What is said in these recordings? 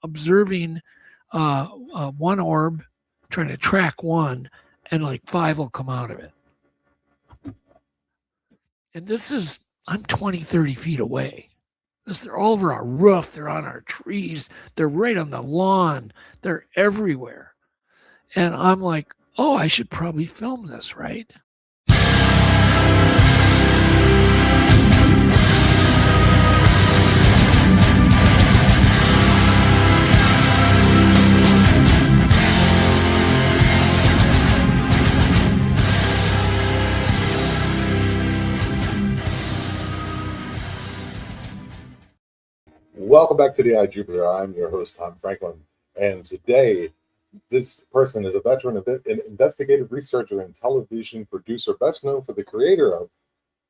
observing one orb, trying to track one, and like 5 will come out of it. And I'm 20, 30 feet away. They're all over our roof. They're on our trees. They're right on the lawn. They're everywhere. And I'm like, oh, I should probably film this, right? Welcome back to the Jupiter. I'm your host, Tom Franklin. And today, this person is a veteran an investigative researcher and television producer, best known for the creator of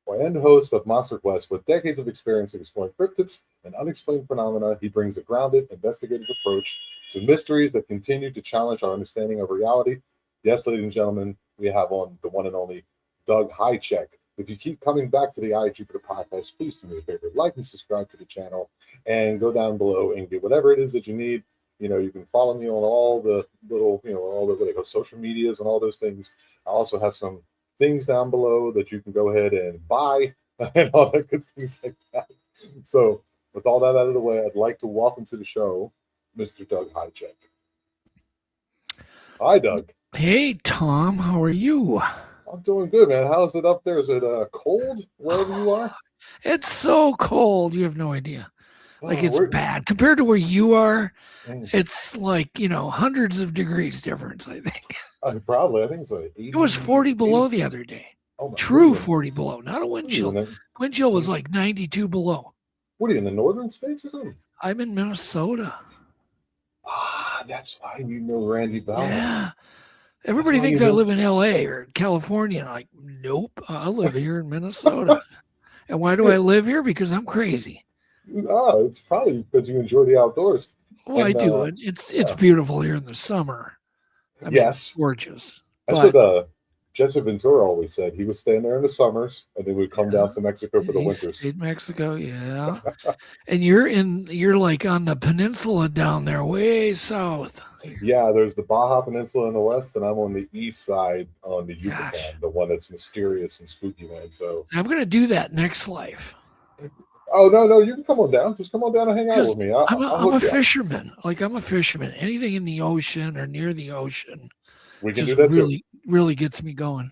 and host of MonsterQuest. With decades of experience exploring cryptids and unexplained phenomena, he brings a grounded, investigative approach to mysteries that continue to challenge our understanding of reality. Yes, ladies and gentlemen, we have on the one and only Doug Hajicek. If you keep coming back to the Jupiter podcast, please do me a favor, like and subscribe to the channel, and go down below and get whatever it is that you need. You know, you can follow me on all the little, all the what they call social medias and all those things. I also have some things down below that you can go ahead and buy and all that good things like that. So, with all that out of the way, I'd like to welcome to the show Mr. Doug Hajicek. Hi, Doug. Hey, Tom. How are you? I'm doing good, man. How's it up there? Is it cold wherever you are? It's so cold. You have no idea. Like, it's bad. Compared to where you are, it's like, hundreds of degrees difference, I think. Probably. I think it's like 80. It was 40 below the other day. Oh, True goodness. 40 below, not a wind chill. Wind chill was like 92 below. What are you, in the northern states or something? I'm in Minnesota. Ah, that's why you know Randy Bell. Yeah. Everybody thinks I live in LA or California. I'm like, nope, I live here in Minnesota. And why do I live here? Because I'm crazy. No, it's probably because you enjoy the outdoors. Well, I do. It's beautiful here in the summer. I mean, yes. It's gorgeous. That's what Jesse Ventura always said. He would stay in there in the summers, and then we'd come down to Mexico for the winters. In Mexico, yeah. And you're like on the peninsula down there, way south. Yeah, there's the Baja Peninsula in the west, and I'm on the east side on the Yucatan, the one that's mysterious and spooky, man. So I'm going to do that next life. Oh, no, you can come on down. Just come on down and hang out with me. I'm a fisherman. Like, I'm a fisherman. Anything in the ocean or near the ocean, we can do that really gets me going.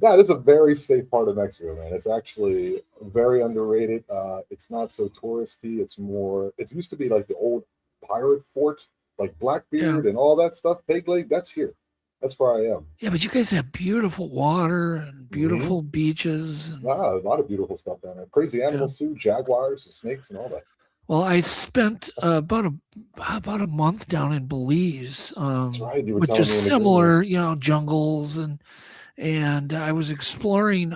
Yeah, this is a very safe part of Mexico, man. It's actually very underrated. It's not so touristy. It used to be like the old pirate fort, like Blackbeard and all that stuff. Peg Leg, that's here. That's where I am. Yeah, but you guys have beautiful water and beautiful beaches. And, a lot of beautiful stuff down there. Crazy animals too, jaguars and snakes and all that. Well, I spent about a month down in Belize, that's right. with just similar, jungles, and I was exploring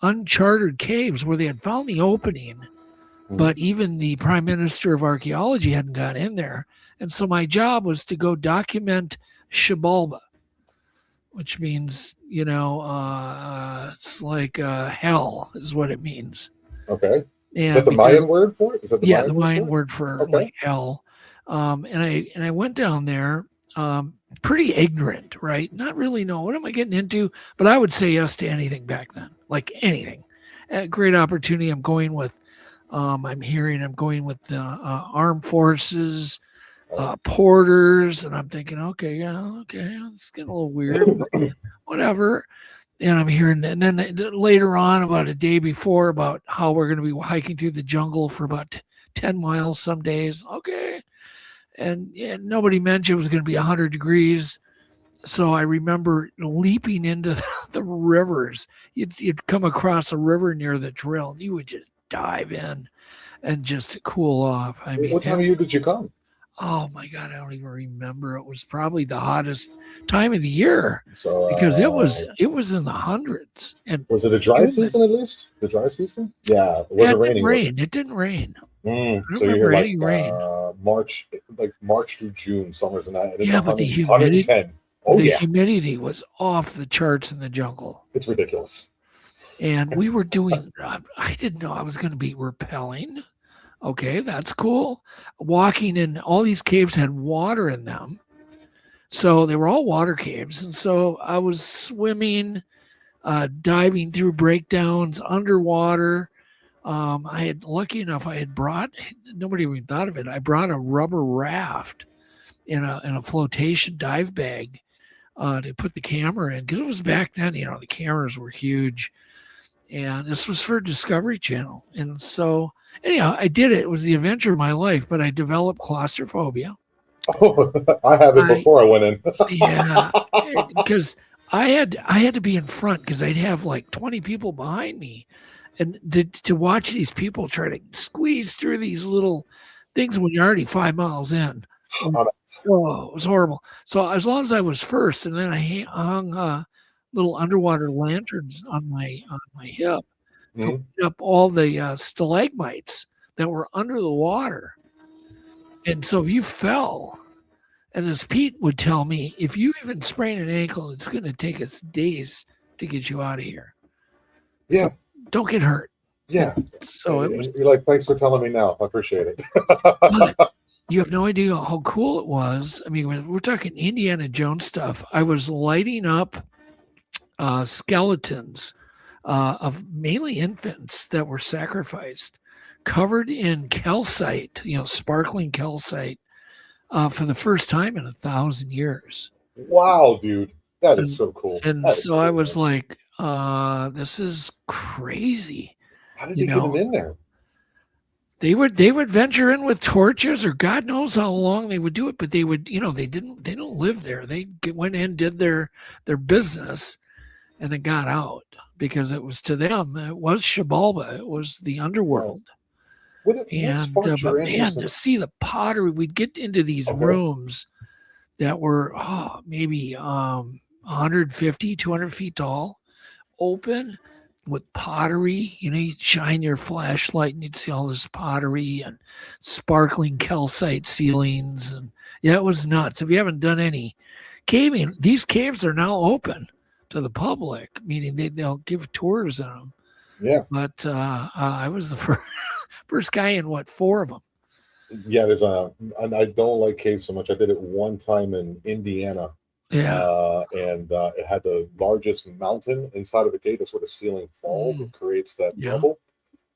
uncharted caves where they had found the opening, but even the Prime Minister of Archaeology hadn't got in there, and so my job was to go document Xibalba, which means it's like hell is what it means. Okay. Is that the Mayan word for it? Is that the Mayan word for like hell. And I went down there, pretty ignorant, right? Not really know what am I getting into, but I would say yes to anything back then, like anything. A great opportunity. I'm going with the armed forces, porters, and I'm thinking, okay, it's getting a little weird, but whatever. And I'm hearing that. And then later on, about a day before, about how we're going to be hiking through the jungle for about 10 miles some days. Okay. And nobody mentioned it was going to be 100 degrees. So I remember leaping into the rivers. You'd come across a river near the trail, and you would just dive in and just cool off. I mean, what time of year did you come? Oh my God, I don't even remember. It was probably the hottest time of the year, so because it was in the hundreds. And was it a dry season at least? The dry season? Yeah, it wasn't raining. It didn't rain. So you're like March through June, summers and that. And but the humidity. Humidity was off the charts in the jungle. It's ridiculous. And we were doing. I didn't know I was going to be rappelling. Okay, that's cool. Walking in all these caves had water in them. So they were all water caves. And so I was swimming, diving through breakdowns underwater. I had lucky enough, I had brought, nobody even thought of it. I brought a rubber raft in a flotation dive bag to put the camera in, because it was back then, the cameras were huge. And this was for Discovery Channel. And so, anyhow, I did it. It was the adventure of my life, but I developed claustrophobia. Oh, I have it before I went in. Yeah, because I had to be in front because I'd have like 20 people behind me, and to watch these people try to squeeze through these little things when you're already 5 miles in. Oh, it was horrible. So as long as I was first, and then I hung little underwater lanterns on my hip to light up all the stalagmites that were under the water. And so if you fell, and as Pete would tell me, if you even sprain an ankle, it's going to take us days to get you out of here. Yeah. So don't get hurt. Yeah. So it was, you're like, thanks for telling me now. I appreciate it. but you have no idea how cool it was. I mean, we're talking Indiana Jones stuff. I was lighting up skeletons of mainly infants that were sacrificed, covered in calcite, sparkling calcite, for the first time in 1,000 years. Wow, dude, that is so cool. And so cool, I was like, this is crazy. How did they get them in there? They would venture in with torches, or God knows how long they would do it, but they would, they don't live there. They went in, did their business, and then got out, because it was, to them, it was Xibalba, it was the underworld. But man, to see the pottery, we'd get into these rooms that were maybe 150, 200 feet tall, open, with pottery. You'd shine your flashlight and you'd see all this pottery and sparkling calcite ceilings. And yeah, it was nuts. If you haven't done any caving, these caves are now open to the public, meaning they'll give tours in them. Yeah. But I was the first guy in 4 of them. Yeah, and I don't like caves so much. I did it one time in Indiana. Yeah. And it had the largest mountain inside of a gate. That's where the ceiling falls. It creates that bubble.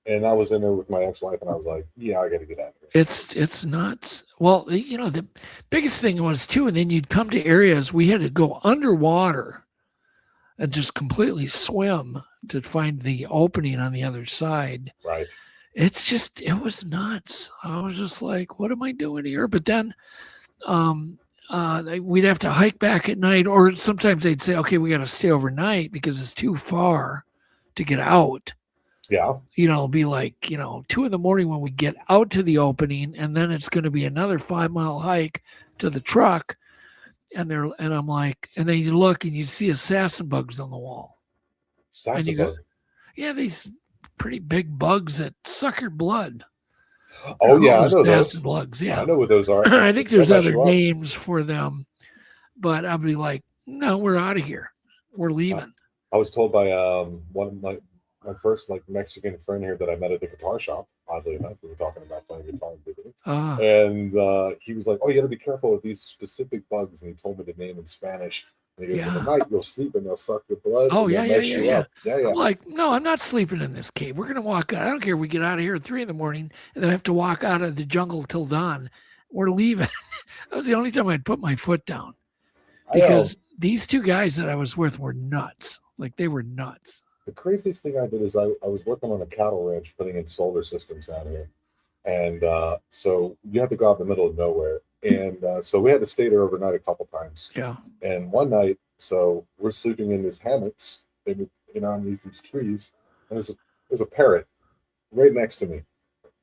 And I was in there with my ex-wife, and I was like, yeah, I got to get out of here. It's nuts. Well, the biggest thing was, too, and then you'd come to areas we had to go underwater and just completely swim to find the opening on the other side. Right. It was nuts. I was just like, what am I doing here? But then we'd have to hike back at night, or sometimes they'd say, okay, we got to stay overnight because it's too far to get out. Yeah. It'll be like, 2 a.m. when we get out to the opening, and then it's going to be another 5-mile hike to the truck. And I'm like, and then you look and you see assassin bugs on the wall. Assassin bugs? Yeah, these pretty big bugs that suck your blood. Oh, yeah, I know those. Bugs, yeah. I know what those are. I think there's other names for them, but I'd be like, no, we're out of here. We're leaving. I was told by one of my first Mexican friend here that I met at the guitar shop. Oddly enough, we were talking about playing guitar and visiting. And he was like, oh, you got to be careful with these specific bugs. And he told me the name in Spanish. And he goes, in the night, you'll sleep and they'll suck your blood. Oh, yeah. I'm like, no, I'm not sleeping in this cave. We're going to walk out. I don't care if we get out of here at 3 a.m. and then I have to walk out of the jungle till dawn. We're leaving. That was the only time I'd put my foot down. Because these 2 guys that I was with were nuts. Like, they were nuts. The craziest thing I did is I was working on a cattle ranch putting in solar systems down here. And so you have to go out in the middle of nowhere. And so we had to stay there overnight a couple times. Yeah. And one night, so we're sleeping in these hammocks underneath these trees. And there's a parrot right next to me.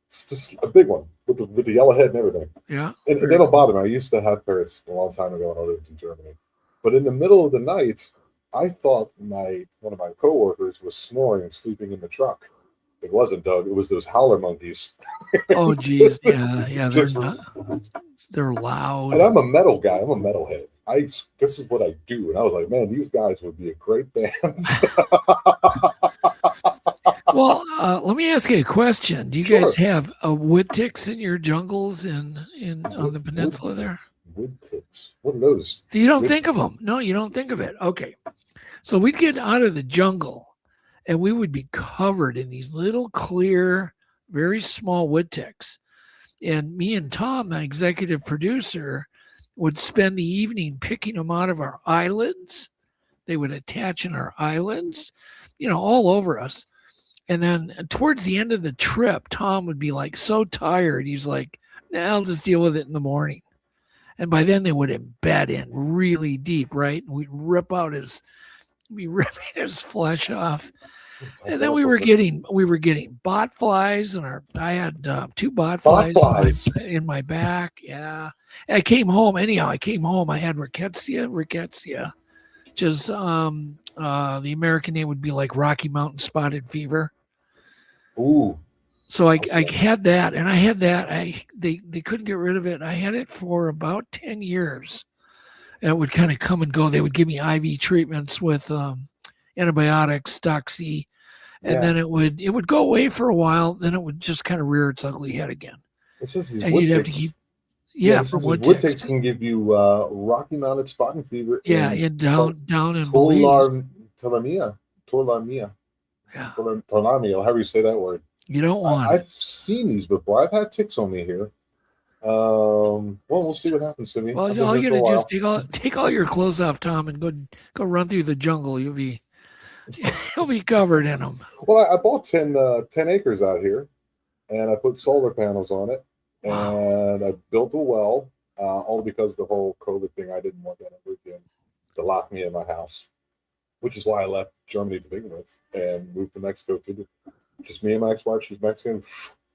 It's just a big one with the yellow head and everything. Yeah. And they don't bother me. I used to have parrots a long time ago when I lived in Germany. But in the middle of the night, I thought one of my coworkers was snoring and sleeping in the truck. It wasn't, Doug. It was those howler monkeys. Oh, geez. Yeah. They're loud. And I'm a metal guy. I'm a metalhead. This is what I do. And I was like, man, these guys would be a great band. Well, let me ask you a question. Do you Sure. guys have wood ticks in your jungles in on the peninsula there? Wood ticks. What are those? So you don't Wood- think of them. No, you don't think of it. Okay. So we'd get out of the jungle and we would be covered in these little clear, very small wood ticks. And me and Tom, my executive producer, would spend the evening picking them out of our eyelids. They would attach in our eyelids, all over us. And then towards the end of the trip, Tom would be like so tired. He's like, nah, I'll just deal with it in the morning. And by then they would embed in really deep, right? And we'd be ripping his flesh off. And then we were getting bot flies, and I had 2 bot flies in my back. Yeah, and I came home. Anyhow, I came home. I had rickettsia, which is the American name would be like Rocky Mountain spotted fever. Ooh. So I had that, and I had that. They couldn't get rid of it. I had it for about 10 years. And it would kind of come and go. They would give me IV treatments with antibiotics, Doxy, and then it would go away for a while. Then it would just kind of rear its ugly head again. It says these and wood you'd have ticks. to keep, wood ticks can give you Rocky Mountain spotting fever. Yeah, down in Belize. Torlamia. Yeah. Torlamia, however you say that word. You don't want I've seen these before. I've had ticks on me here. Well, we'll see what happens to me. Well, all you gotta do is take all your clothes off, Tom, and go run through the jungle. You'll be covered in them. Well, I bought 10 acres out here, and I put solar panels on it, and I built a well. All because of the whole COVID thing. I didn't want that ever again to lock me in my house, which is why I left Germany to begin with and moved to Mexico. Just me and my ex-wife. She's Mexican.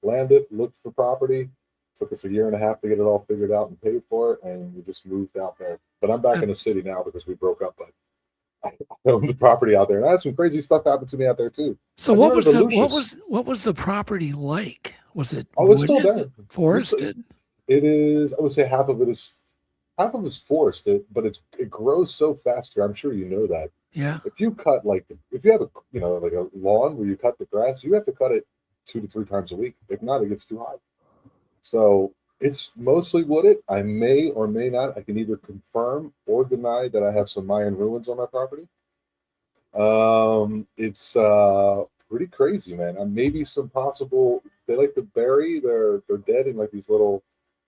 Landed, looked for property. Took us a year and a half to get it all figured out and paid for it, and we just moved out there. But I'm back in the city now because we broke up. But I own the property out there, and I had some crazy stuff happen to me out there too. So what was the property like? Was it? Oh, it's still there. Forested. It is. I would say half of it is forested, but it grows so fast here. I'm sure you know that. Yeah. If you cut if you have a lawn where you cut the grass, you have to cut it 2 to 3 times a week. If not, it gets too high. So it's mostly wooded. I may or may not. I can either confirm or deny that I have some Mayan ruins on my property. It's pretty crazy, man. And maybe some possible. They like to bury their dead in like these little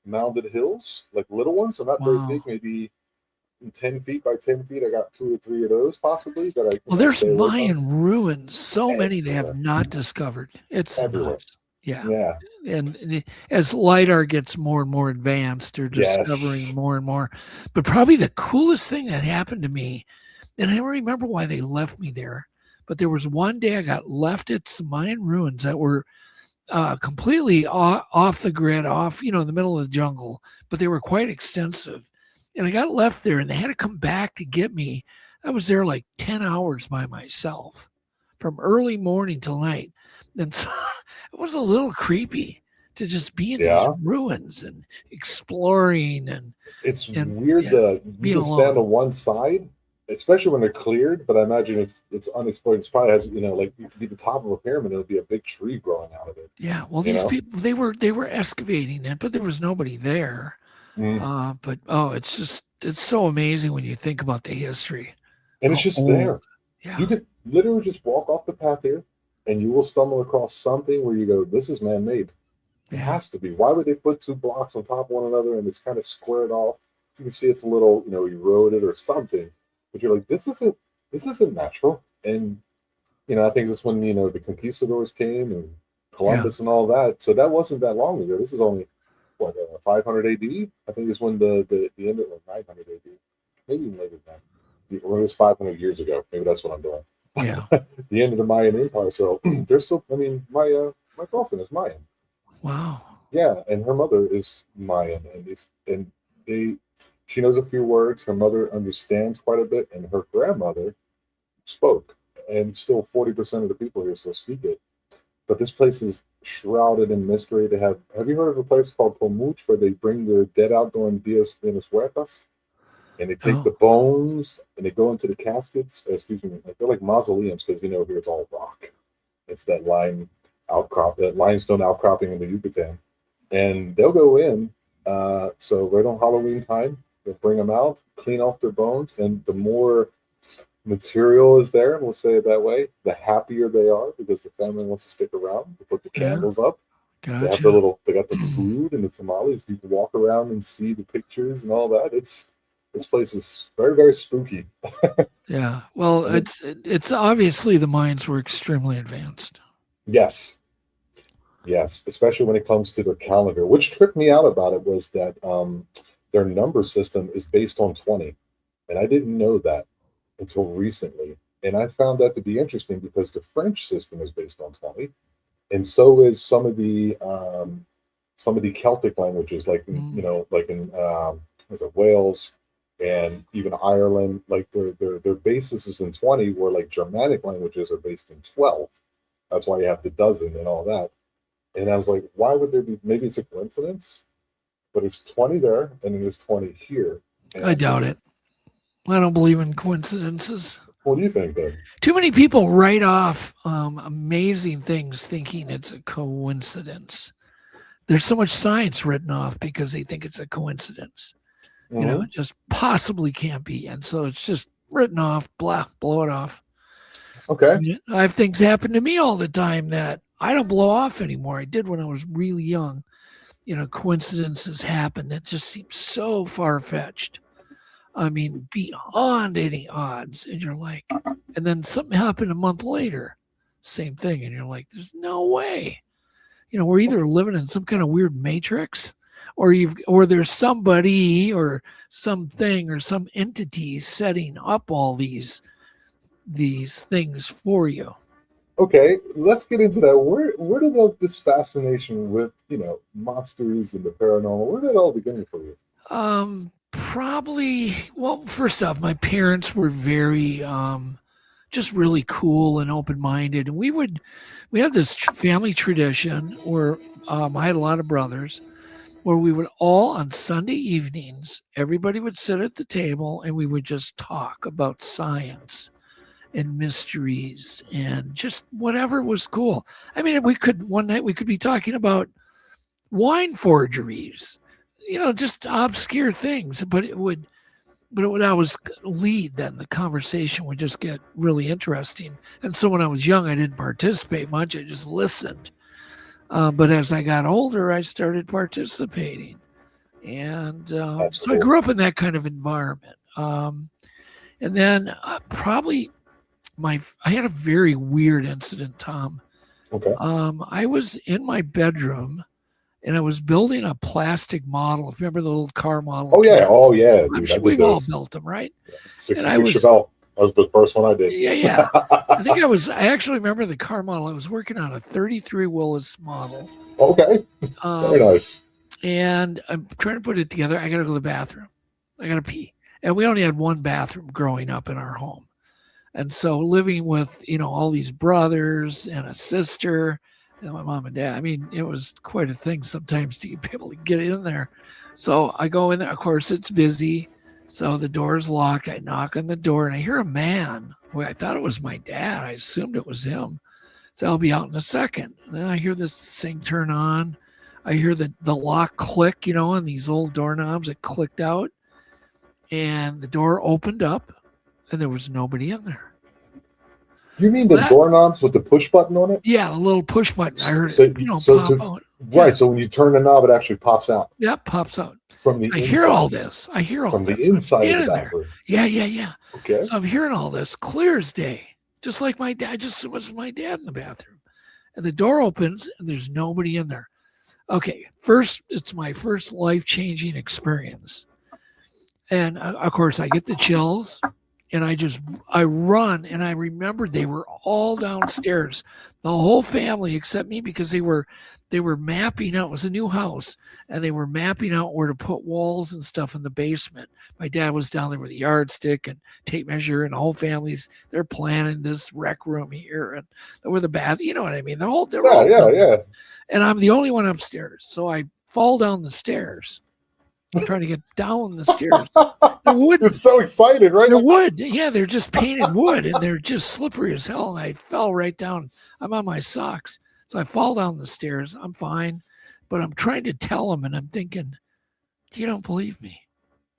mounded hills, like little ones. So not very big, maybe 10 feet by 10 feet. I got 2 or 3 of those possibly that I. Well, there's Mayan ruins. So many they have not discovered. It's nuts. Yeah. And as LiDAR gets more and more advanced, they're discovering more and more. But probably the coolest thing that happened to me, and I don't remember why they left me there, but there was one day I got left at some Mayan ruins that were completely off the grid, in the middle of the jungle, but they were quite extensive. And I got left there, and they had to come back to get me. I was there like 10 hours by myself from early morning till night. And so it was a little creepy to just be in these ruins and exploring. And it's weird that you can stand on one side, especially when they're cleared. But I imagine if it's unexplored, it probably has, like you could be the top of a pyramid, it'll be a big tree growing out of it. Yeah. Well, these people, they were excavating it, but there was nobody there. But it's so amazing when you think about the history. And it's just there. Yeah. You could literally just walk off the path here, and you will stumble across something where you go, this is man-made. It has to be. Why would they put 2 blocks on top of one another and it's kind of squared off? You can see it's a little, eroded or something. But you're like, this isn't natural. And, I think that's when, the conquistadors came and Columbus and all that. So that wasn't that long ago. This is only, 500 AD? I think is when the end of 900 AD. Maybe even later than that. Or it was 500 years ago. Maybe that's what I'm doing. Yeah. The end of the Mayan Empire. So there's still, my girlfriend is Mayan. Wow. Yeah, and her mother is Mayan, and she knows a few words. Her mother understands quite a bit, and her grandmother spoke, and still 40% of the people here still speak it. But this place is shrouded in mystery. Have you heard of a place called Pomuch where they bring their dead out during Dias de los Muertos? And they take the bones and they go into the caskets. They're like mausoleums because here it's all rock. It's that limestone outcropping in the Yucatan, and they'll go in. So right on Halloween time, they'll bring them out, clean off their bones, and the more material is there, we'll say it that way, the happier they are because the family wants to stick around. They put the candles up. Gotcha. They got the food and the tamales. You can walk around and see the pictures and all that. This place is very, very spooky. Yeah. Well, it's obviously the Mayans were extremely advanced. Yes, especially when it comes to their calendar. Which tripped me out about it was that their number system is based on 20, and I didn't know that until recently. And I found that to be interesting because the French system is based on 20, and so is some of the Celtic languages, like like in Wales and even Ireland. Like their basis is in 20, where like Germanic languages are based in 12. That's why you have the dozen and all that. And I was like, why would there be? Maybe it's a coincidence, but it's 20 there, and then there's 20 here. And I doubt it. I don't believe in coincidences. What do you think, then? Too many people write off amazing things thinking it's a coincidence. There's so much science written off because they think it's a coincidence. Mm-hmm. It just possibly can't be. And so it's just written off, blah, blow it off. Okay. I have things happen to me all the time that I don't blow off anymore. I did when I was really young. Coincidences happen that just seem so far-fetched. I mean, beyond any odds. And you're like, and then something happened a month later, same thing. And you're like, there's no way. We're either living in some kind of weird matrix, or there's somebody or something or some entity setting up all these things for you. Okay, let's get into that. Where did all this fascination with monsters and the paranormal? Where did it all begin for you? Probably. Well, first off, my parents were very just really cool and open-minded, and we had this family tradition where I had a lot of brothers, where we would all on Sunday evenings, everybody would sit at the table and we would just talk about science and mysteries and just whatever was cool. I mean, one night we could be talking about wine forgeries, just obscure things, but it would always lead, then the conversation would just get really interesting. And so when I was young, I didn't participate much. I just listened. But as I got older, I started participating. And so cool. I grew up in that kind of environment. And then probably I had a very weird incident, Tom. Okay. I was in my bedroom and I was building a plastic model. If you remember the little car model. Oh yeah. Dude, I'm sure we've all built them, right? 66 Chevelle. That was the first one I did. Yeah. I actually remember the car model. I was working on a 33 Willis model. Okay. Very nice. And I'm trying to put it together. I got to go to the bathroom. I got to pee. And we only had one bathroom growing up in our home. And so living with, all these brothers and a sister and my mom and dad, I mean, it was quite a thing sometimes to be able to get in there. So I go in there. Of course, it's busy. So the door's locked. I knock on the door and I hear a man. Well, I thought it was my dad. I assumed it was him. So I'll be out in a second. And then I hear this thing turn on. I hear the lock click, on these old doorknobs. It clicked out. And the door opened up. And there was nobody in there. You mean the doorknobs with the push button on it? Yeah, the little push button. I heard it pop out. Right, yeah. So when you turn the knob, it actually pops out. Yeah, it pops out. From the I inside. Hear all this. From the inside of the bathroom. Yeah. Okay. So I'm hearing all this clear as day. Just like my dad, just was my dad in the bathroom. And the door opens and there's nobody in there. Okay, it's my first life-changing experience. And of course, I get the chills. And I run, and I remembered they were all downstairs, the whole family except me, because they were mapping out. It was a new house, and they were mapping out where to put walls and stuff in the basement. My dad was down there with a yardstick and tape measure, and the whole family's they're planning this rec room here and where the bath. You know what I mean? They're all yeah. And I'm the only one upstairs, so I fall down the stairs. trying to get down the stairs. They're wood. You're so excited, right? They're wood. Yeah, they're just painted wood, and they're just slippery as hell. And I fell right down. I'm on my socks. So I fall down the stairs. I'm fine. But I'm trying to tell them, and I'm thinking, you don't believe me.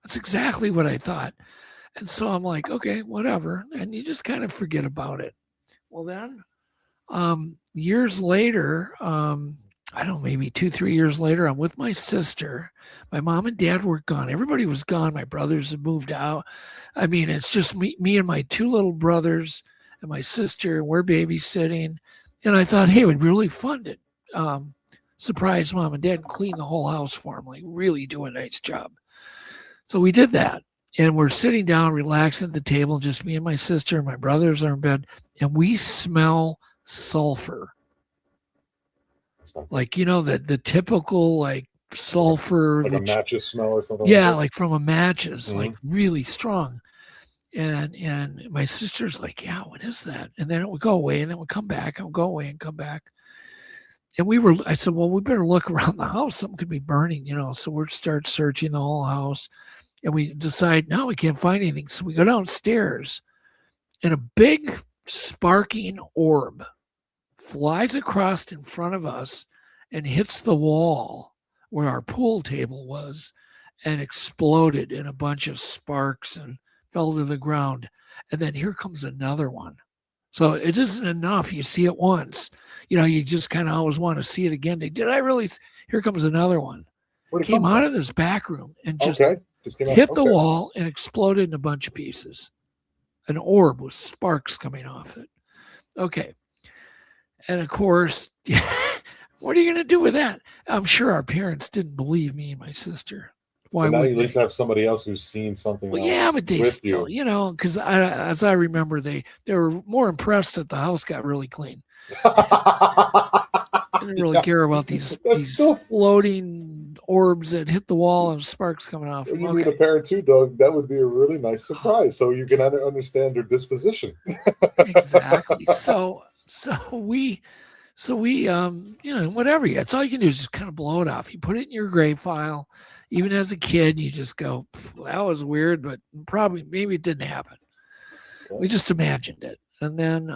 That's exactly what I thought. And so I'm like, okay, whatever. And you just kind of forget about it. Well, then years later, I don't know, maybe 2-3 years later, I'm with my sister. My mom and dad were gone. Everybody was gone. My brothers had moved out. I mean, it's just me and my 2 little brothers and my sister, and we're babysitting. And I thought, hey, it would be really fun to surprise mom and dad and clean the whole house for them, like really do a nice job. So we did that. And we're sitting down, relaxing at the table, just me and my sister, and my brothers are in bed, and we smell sulfur. Like, the typical like sulfur. Like a matches smell or something? Yeah, like from a matches, like really strong. And my sister's like, yeah, what is that? And then it would go away, and then it would come back, and go away and come back. And I said, well, we better look around the house. Something could be burning, So we'd start searching the whole house. And we decide, no, we can't find anything. So we go downstairs, and a big sparking orb flies across in front of us and hits the wall where our pool table was and exploded in a bunch of sparks and fell to the ground. And then here comes another one. So it isn't enough. You see it once. You just kind of always want to see it again. Did I really? Here comes another one. Came out of this back room and just hit the wall and exploded in a bunch of pieces. An orb with sparks coming off it. Okay. And of course, what are you going to do with that? I'm sure our parents didn't believe me and my sister. Why would you at least have somebody else who's seen something? Well, else yeah, but they still, because as I remember, they were more impressed that the house got really clean. I didn't really care about these floating orbs that hit the wall and sparks coming off. When you meet a parent too, Doug, that would be a really nice surprise. So you can understand their disposition. Exactly. So we whatever. That's all you can do is just kind of blow it off. You put it in your gray file. Even as a kid, you just go, that was weird, but maybe it didn't happen. Okay. We just imagined it. And then,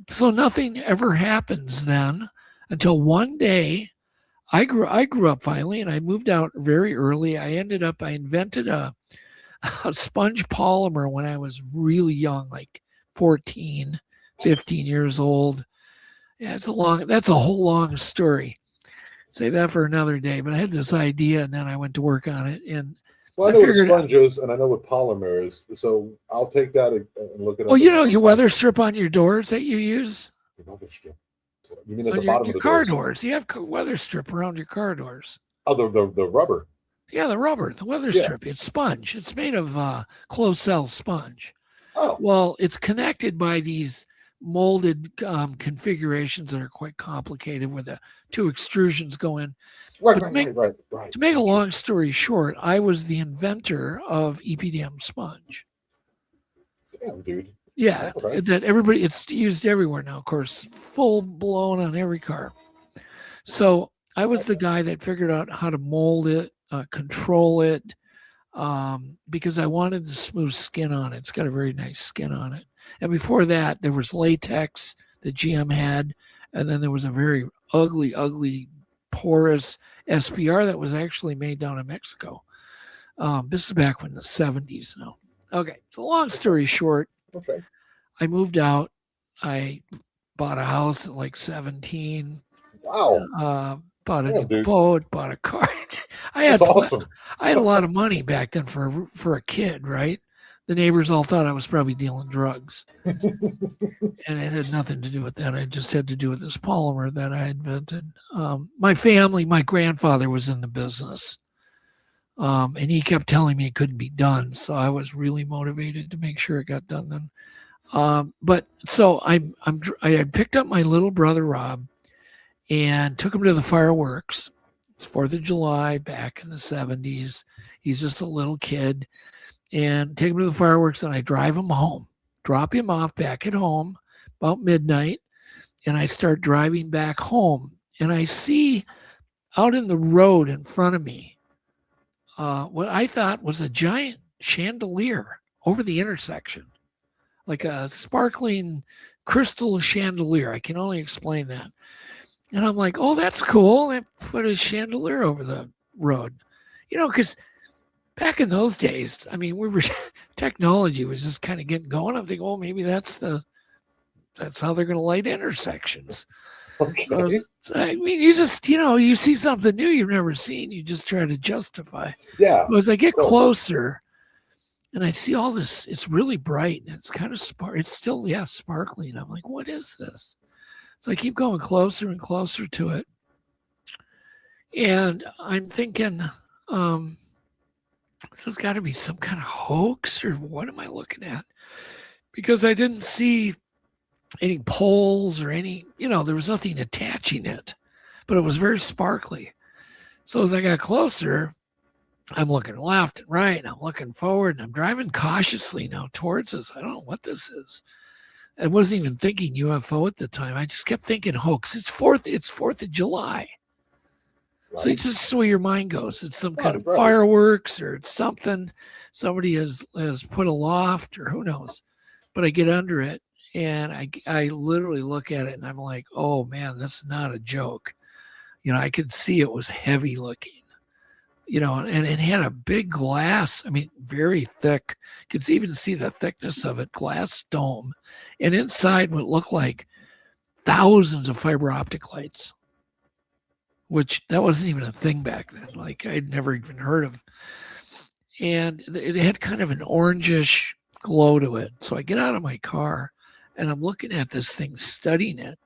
so nothing ever happens then until one day I grew up finally, and I moved out very early. I invented a sponge polymer when I was really young, like 14, 15 years old. Yeah, that's a whole long story. Save that for another day. But I had this idea, and then I went to work on it. And I know what sponge is, and I know what polymer is. So I'll take that and look at it. Well, your weather strip on your doors that you use. Weather strip. You mean at the bottom of the car doors? You have weather strip around your car doors. Oh, the rubber. Yeah, the rubber, the weather strip. It's sponge. It's made of closed cell sponge. Oh. Well, it's connected by these molded configurations that are quite complicated with the 2 extrusions going. Right. To make a long story short, I was the inventor of EPDM sponge. Damn, dude. Yeah, that everybody, it's used everywhere now, of course, full blown on every car. So I was the guy that figured out how to mold it, control it, because I wanted the smooth skin on it. It's got a very nice skin on it. And before that, there was latex that GM had, and then there was a very ugly, porous SPR that was actually made down in Mexico. This is back in the 70s now. Okay, so long story short, I moved out. I bought a house at like 17. Wow. Bought a new boat, bought a car. That's awesome. I had a lot of money back then for a kid, right? The neighbors all thought I was probably dealing drugs. And it had nothing to do with that. I just had to do with this polymer that I invented. My grandfather was in the business. And he kept telling me it couldn't be done. So I was really motivated to make sure it got done then. But so I picked up my little brother, Rob, and took him to the fireworks. It's 4th of July back in the 70s. He's just a little kid. And take him to the fireworks, and I drive him home, drop him off back at home about midnight, and I start driving back home. And I see out in the road in front of me what I thought was a giant chandelier over the intersection, like a sparkling crystal chandelier. I can only explain that. And I'm like, oh, that's cool. They put a chandelier over the road, because back in those days, I mean, technology was just kind of getting going. I'm thinking, oh, maybe that's how they're going to light intersections. Okay. So, I mean, you just, you see something new you've never seen, you just try to justify. Yeah. But as I get closer and I see all this, it's really bright and it's kind of it's still, sparkling. I'm like, what is this? So I keep going closer and closer to it. And I'm thinking, this has got to be some kind of hoax, or what am I looking at? Because I didn't see any poles or any, there was nothing attaching it, but it was very sparkly. So as I got closer, I'm looking left and right, and I'm looking forward, and I'm driving cautiously now towards us. I don't know what this is. I wasn't even thinking UFO at the time. I just kept thinking hoax. It's 4th of July. Right. So it's just where your mind goes. It's some kind of fireworks, or it's something somebody has put aloft, or who knows. But I get under it, and I literally look at it, and I'm like, oh man, this is not a joke. I could see it was heavy looking. And it had a big glass, I mean, very thick. You could even see the thickness of it, glass dome. And inside what looked like thousands of fiber optic lights, which that wasn't even a thing back then. Like I'd never even heard of. And it had kind of an orangish glow to it. So I get out of my car and I'm looking at this thing, studying it.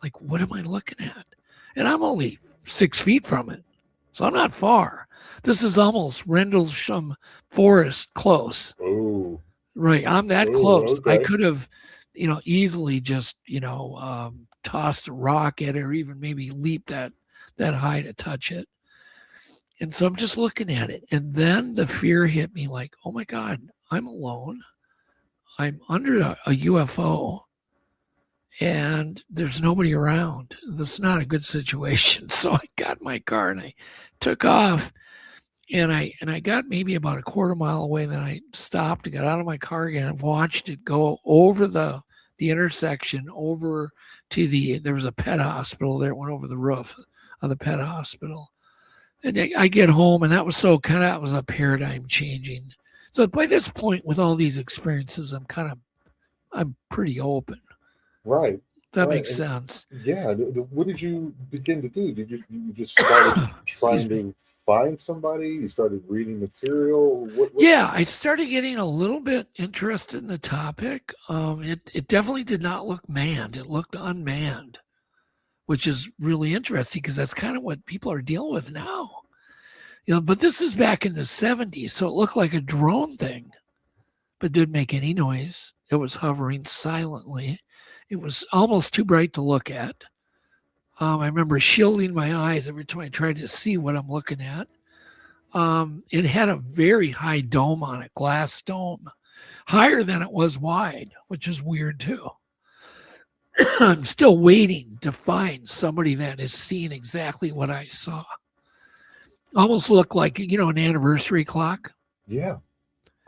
Like, what am I looking at? And I'm only 6 feet from it. So I'm not far. This is almost Rendlesham Forest close. Oh. Right. I'm that close. Okay. I could have, easily just, tossed a rock at it, or even maybe leaped that high to touch it. And so I'm just looking at it. And then the fear hit me like, oh my God, I'm alone. I'm under a UFO. And there's nobody around. This is not a good situation. So I got in my car and I took off, and I got maybe about a quarter mile away. Then I stopped and got out of my car again and watched it go over the intersection over to there was a pet hospital there. It went over the roof of the pet hospital. And I get home, and that was a paradigm changing. So by this point, with all these experiences, I'm pretty open. Right. That makes sense. Yeah. What did you begin to do? Did you just started trying to find somebody? You started reading material? Yeah, I started getting a little bit interested in the topic. It definitely did not look manned. It looked unmanned, which is really interesting because that's kind of what people are dealing with now. But this is back in the 70s, so it looked like a drone thing, but didn't make any noise. It was hovering silently. It was almost too bright to look at. I remember shielding my eyes every time I tried to see what I'm looking at. It had a very high dome on it, glass dome, higher than it was wide, which is weird too. I'm still waiting to find somebody that is seeing exactly what I saw. Almost looked like, an anniversary clock. Yeah.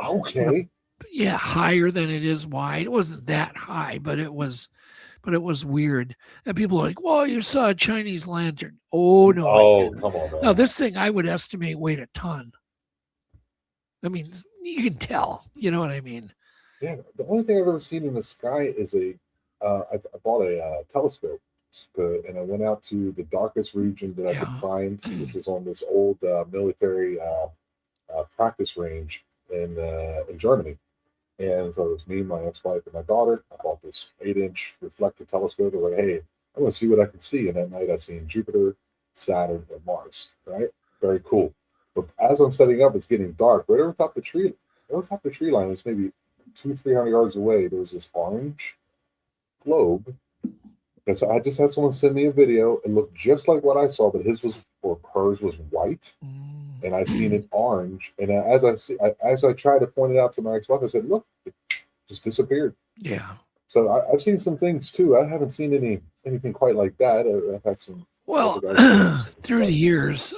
Okay. Yeah, higher than it is wide. It wasn't that high, but it was weird. And people are like, "Well, you saw a Chinese lantern." Oh no! Oh, come on, man. Now this thing I would estimate weighed a ton. I mean, you can tell. You know what I mean? Yeah. The only thing I've ever seen in the sky is I bought a telescope, and I went out to the darkest region that I could find, which was on this old military practice range in Germany. And so it was me, my ex-wife, and my daughter. I bought this 8-inch reflector telescope. I was like, hey, I'm going to see what I can see. And that night I seen Jupiter, Saturn, and Mars, right? Very cool. But as I'm setting up, it's getting dark. Right over top of the tree line, it's maybe 200-300 yards away. There was this orange globe. And so I just had someone send me a video. It looked just like what I saw, but hers was white. And I seen it orange, and as I tried to point it out to my ex-wife, I said, "Look, it just disappeared." Yeah. So I've seen some things too. I haven't seen anything quite like that. I've had some. Well, through the years,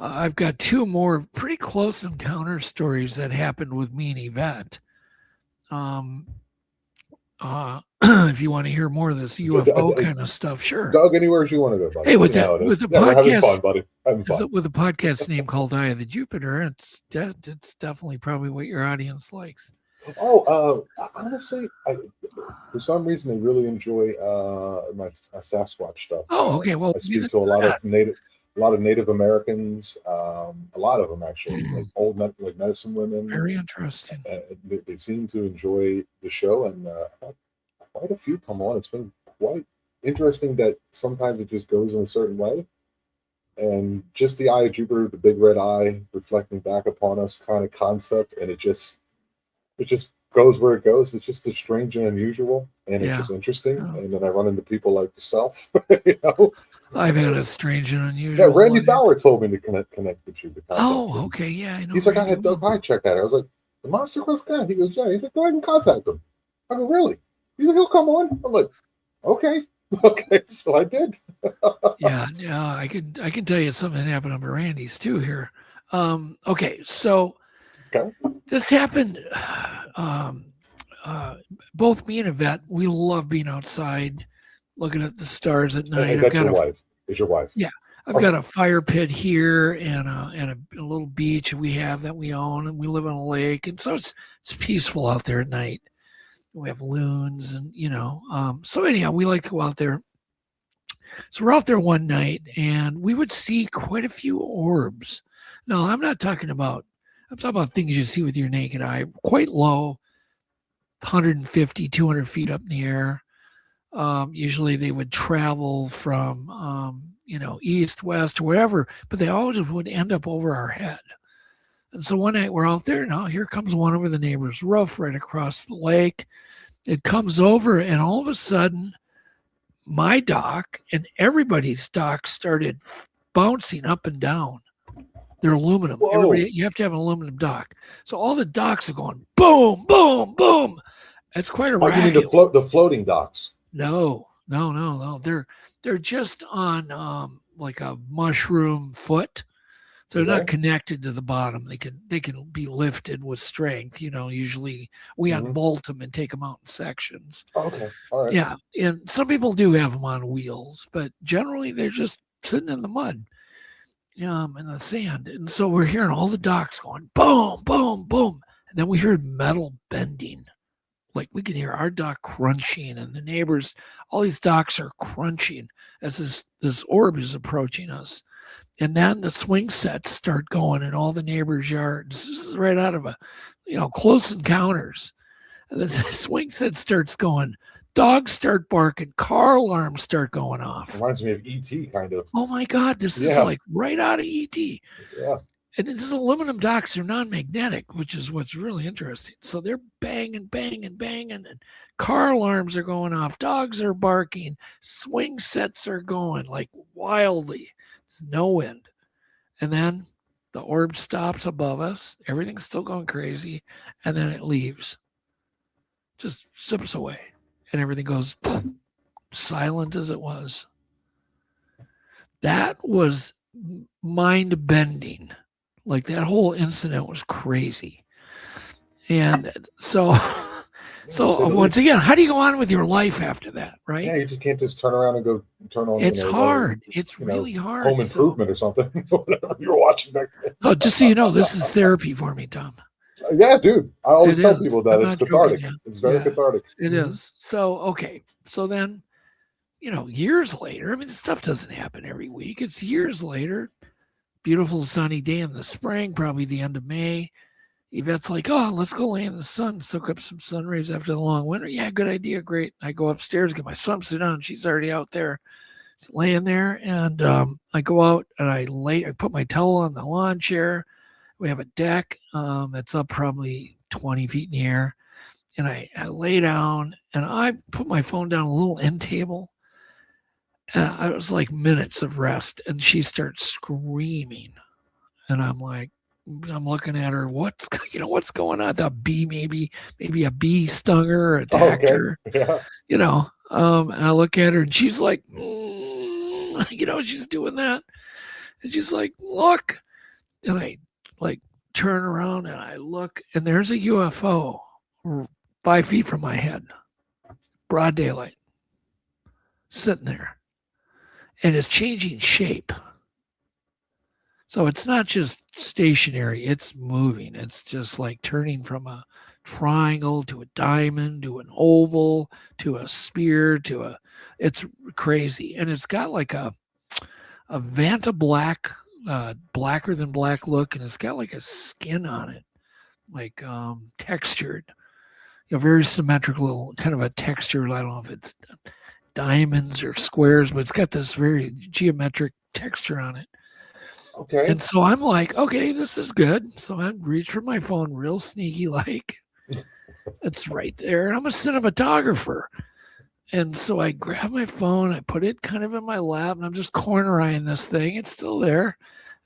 I've got two more pretty close encounter stories that happened with me and Yvette. If you want to hear more of this UFO kind of stuff, sure. Doug, anywhere you want to go, buddy. Hey, with You know that, how it with is. the Yeah, we're having fun, podcast, buddy. Having fun. with a podcast name called Eye of the Jupiter, it's definitely probably what your audience likes. Oh, honestly, for some reason, I really enjoy my Sasquatch stuff. Oh, okay. Well, I speak to a lot of Native Americans, a lot of them actually, like old like medicine women. Very interesting. They seem to enjoy the show, and quite a few come on. It's been quite interesting that sometimes it just goes in a certain way, and just the Eye of Jupiter, the big red eye reflecting back upon us, kind of concept, and it just goes where it goes. It's just as strange and unusual, and it's just interesting. Yeah. And then I run into people like yourself, you know. I've had a strange and unusual. Yeah, Randy Bauer told me to connect with you. Oh, okay, yeah, I know. He's like, I had Doug Hajicek that. I was like, the MonsterQuest guy. He goes, yeah. He's like, go ahead and contact him. I go, really? He's like, he'll come on. I'm like, okay. So I did. yeah, I can tell you something happened on Randy's too here. Okay, so this happened. Both me and Yvette, we love being outside, looking at the stars at night. That's your wife. Is your wife? Yeah, I've got a fire pit here and a little beach we have that we own, and we live on a lake, and so it's peaceful out there at night. We have loons, and so anyhow, we like to go out there. So we're out there one night, and we would see quite a few orbs. No, I'm talking about things you see with your naked eye, quite low, 150, 200 feet up in the air. Usually they would travel from, east, west, or wherever, but they always would end up over our head. And so one night we're out there. Now here comes one over the neighbor's roof right across the lake. It comes over, and all of a sudden, my dock and everybody's dock started bouncing up and down. They're aluminum. You have to have an aluminum dock. So all the docks are going boom, boom, boom. It's quite a racket. You mean the floating docks? No. They're just on like a mushroom foot. So they're not connected to the bottom. They can be lifted with strength. Usually we unbolt them and take them out in sections. Okay, all right. Yeah, and some people do have them on wheels, but generally they're just sitting in the mud, in the sand. And so we're hearing all the docks going boom, boom, boom, and then we heard metal bending. Like we can hear our dock crunching, and the neighbors, all these docks are crunching as this orb is approaching us. And then the swing sets start going in all the neighbors' yards. This is right out of Close Encounters. And the swing set starts going. Dogs start barking. Car alarms start going off. Reminds me of E.T. kind of. Oh my God, this is like right out of E.T. Yeah. And these aluminum docks are non-magnetic, which is what's really interesting. So they're banging, banging, banging, and car alarms are going off. Dogs are barking. Swing sets are going like wildly. There's no wind. And then the orb stops above us. Everything's still going crazy. And then it leaves. Just zips away. And everything goes silent as it was. That was mind-bending. Like that whole incident was crazy. And so once again, how do you go on with your life after that, right? Yeah, you just can't just turn around and go turn on. It's hard. It's really hard. Home Improvement or something. Whatever you're watching back then. So just so you know, this is therapy for me, Tom. Yeah, dude. I always tell people that it's cathartic. Joking, It's very cathartic. It is. So, okay. So then, years later, this stuff doesn't happen every week. It's years later, beautiful sunny day in the spring, probably the end of May. Yvette's like, oh, let's go lay in the sun, soak up some sun rays after the long winter. Yeah, good idea. Great. I go upstairs, get my swimsuit on. She's already out there. She's laying there. And I go out and I put my towel on the lawn chair. We have a deck that's up probably 20 feet in the air. And I lay down and I put my phone down a little end table. I was like minutes of rest. And she starts screaming. And I'm looking at her. What's going on? The bee, maybe a bee stung her or attacked her. Yeah. And I look at her and she's like, she's doing that. And she's like, look. And I like turn around and I look, and there's a UFO 5 feet from my head, broad daylight, sitting there, and it's changing shape. So it's not just stationary, it's moving. It's just like turning from a triangle to a diamond to an oval to a spear to a, it's crazy. And it's got like a Vanta black, blacker than black look, and it's got like a skin on it, like textured, very symmetrical, kind of a texture. I don't know if it's diamonds or squares, but it's got this very geometric texture on it. Okay. And so I'm like, okay, this is good. So I reach for my phone real sneaky like. It's right there. I'm a cinematographer. And so I grab my phone, I put it kind of in my lap, and I'm just corner eyeing this thing. It's still there.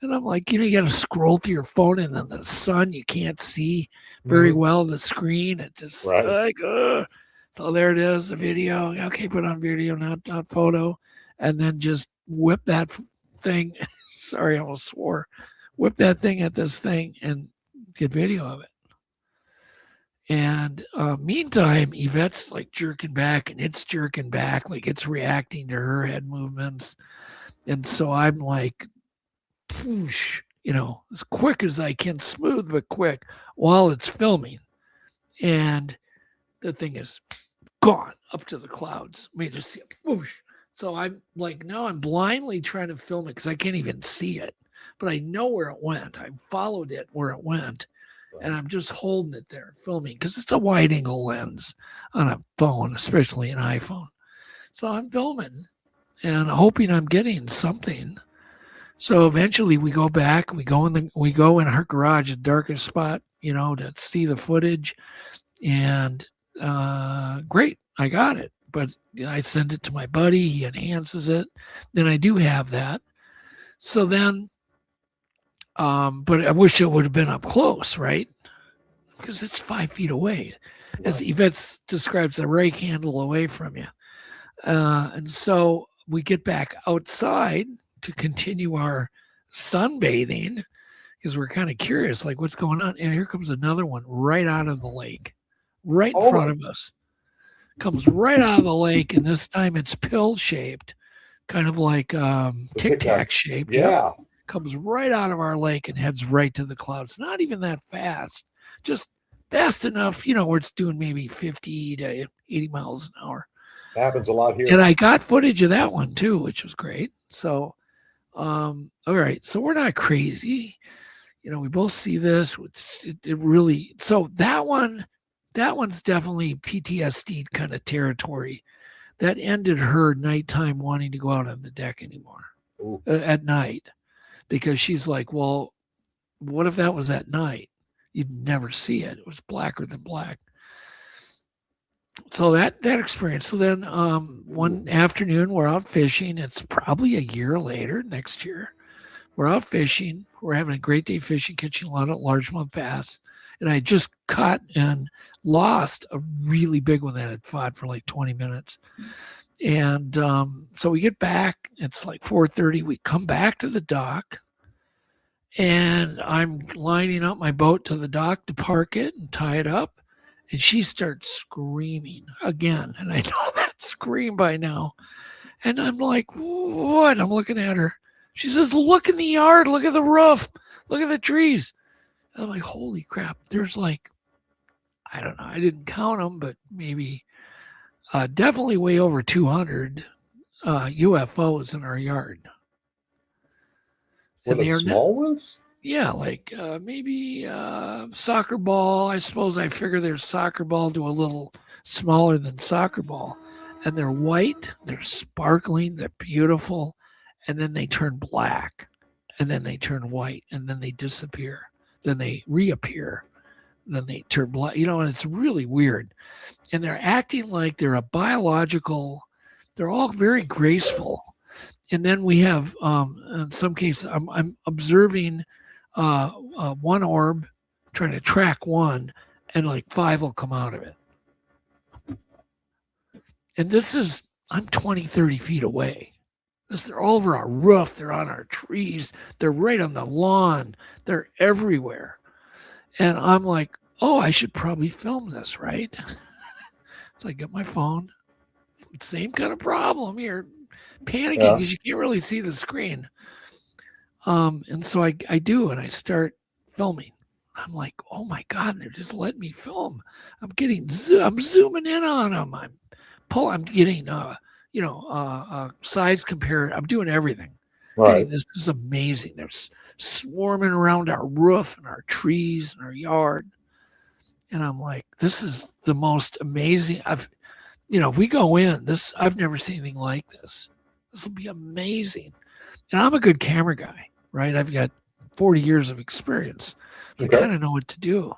And I'm like, you got to scroll through your phone, and then the sun, you can't see very well the screen. It just like, so there it is, a video. Okay, put on video, not photo. And then just whip that thing. Sorry, I almost swore. Whip that thing at this thing and get video of it. And meantime, Yvette's like jerking back, and it's jerking back, like it's reacting to her head movements. And so I'm like, whoosh, as quick as I can, smooth but quick, while it's filming. And the thing is gone up to the clouds. I mean, just see it, whoosh. So I'm like, now I'm blindly trying to film it because I can't even see it, but I know where it went. I followed it where it went. And I'm just holding it there, filming, because it's a wide angle lens on a phone, especially an iPhone. So I'm filming and hoping I'm getting something. So eventually we go back, we go in her garage, the darkest spot, to see the footage. And great, I got it. But I send it to my buddy, he enhances it. Then I do have that. So then, but I wish it would have been up close, right? Because it's 5 feet away, as Yvette describes, a rake handle away from you. And so we get back outside to continue our sunbathing because we're kind of curious, like what's going on. And here comes another one right out of the lake, right in front of us. Comes right out of the lake, and this time it's pill-shaped, kind of like tic-tac shaped. Yeah. Comes right out of our lake and heads right to the clouds. Not even that fast, just fast enough, where it's doing maybe 50 to 80 miles an hour. That happens a lot here. And I got footage of that one too, which was great. So, all right. So we're not crazy. We both see this. It really, so that one's definitely PTSD kind of territory. That ended her nighttime wanting to go out on the deck anymore at night. Because she's like, well, what if that was at night? You'd never see it. It was blacker than black. So that experience. So then one afternoon we're out fishing. It's probably a year later, next year. We're out fishing. We're having a great day fishing, catching a lot of largemouth bass. And I just caught and lost a really big one that had fought for like 20 minutes. And so we get back, it's like 4:30. We come back to the dock, and I'm lining up my boat to the dock to park it and tie it up. And she starts screaming again. And I know that scream by now. And I'm like, what? I'm looking at her. She says, look in the yard. Look at the roof. Look at the trees. And I'm like, holy crap. There's like, I don't know. I didn't count them, but maybe definitely way over 200 UFOs in our yard. Were they small ones? Yeah, like maybe soccer ball. I suppose I figure their soccer ball to a little smaller than soccer ball. And they're white, they're sparkling, they're beautiful. And then they turn black. And then they turn white. And then they disappear. Then they reappear. Then they turn black. And it's really weird. And they're acting like they're a biological, they're all very graceful. And then we have, in some cases, I'm observing one orb, trying to track one, and like 5 will come out of it. And I'm 20, 30 feet away. They're all over our roof. They're on our trees. They're right on the lawn. They're everywhere. And I'm like, oh, I should probably film this, right? So I get my phone. Same kind of problem here. Panicking because you can't really see the screen. And so I do, and I start filming. I'm like, oh my God, they're just letting me film. I'm zooming in on them. I'm getting, size compare. I'm doing everything. Right. This is amazing. They're swarming around our roof and our trees and our yard. And I'm like, this is the most amazing. If we go in, I've never seen anything like this. This will be amazing. And I'm a good camera guy, right? I've got 40 years of experience. So I kind of know what to do.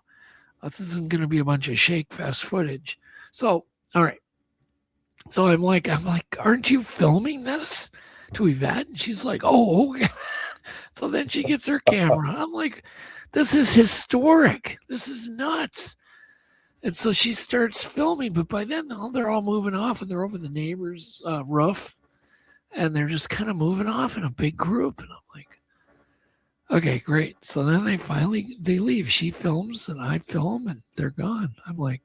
This isn't going to be a bunch of shake fest footage. So, all right. So I'm like, aren't you filming this to Yvette? And she's like, oh, okay. So then she gets her camera. I'm like, this is historic. This is nuts. And so she starts filming, but by then they're all moving off and they're over the neighbor's roof and they're just kind of moving off in a big group. And I'm like, okay, great. So then they leave. She films and I film and they're gone. I'm like,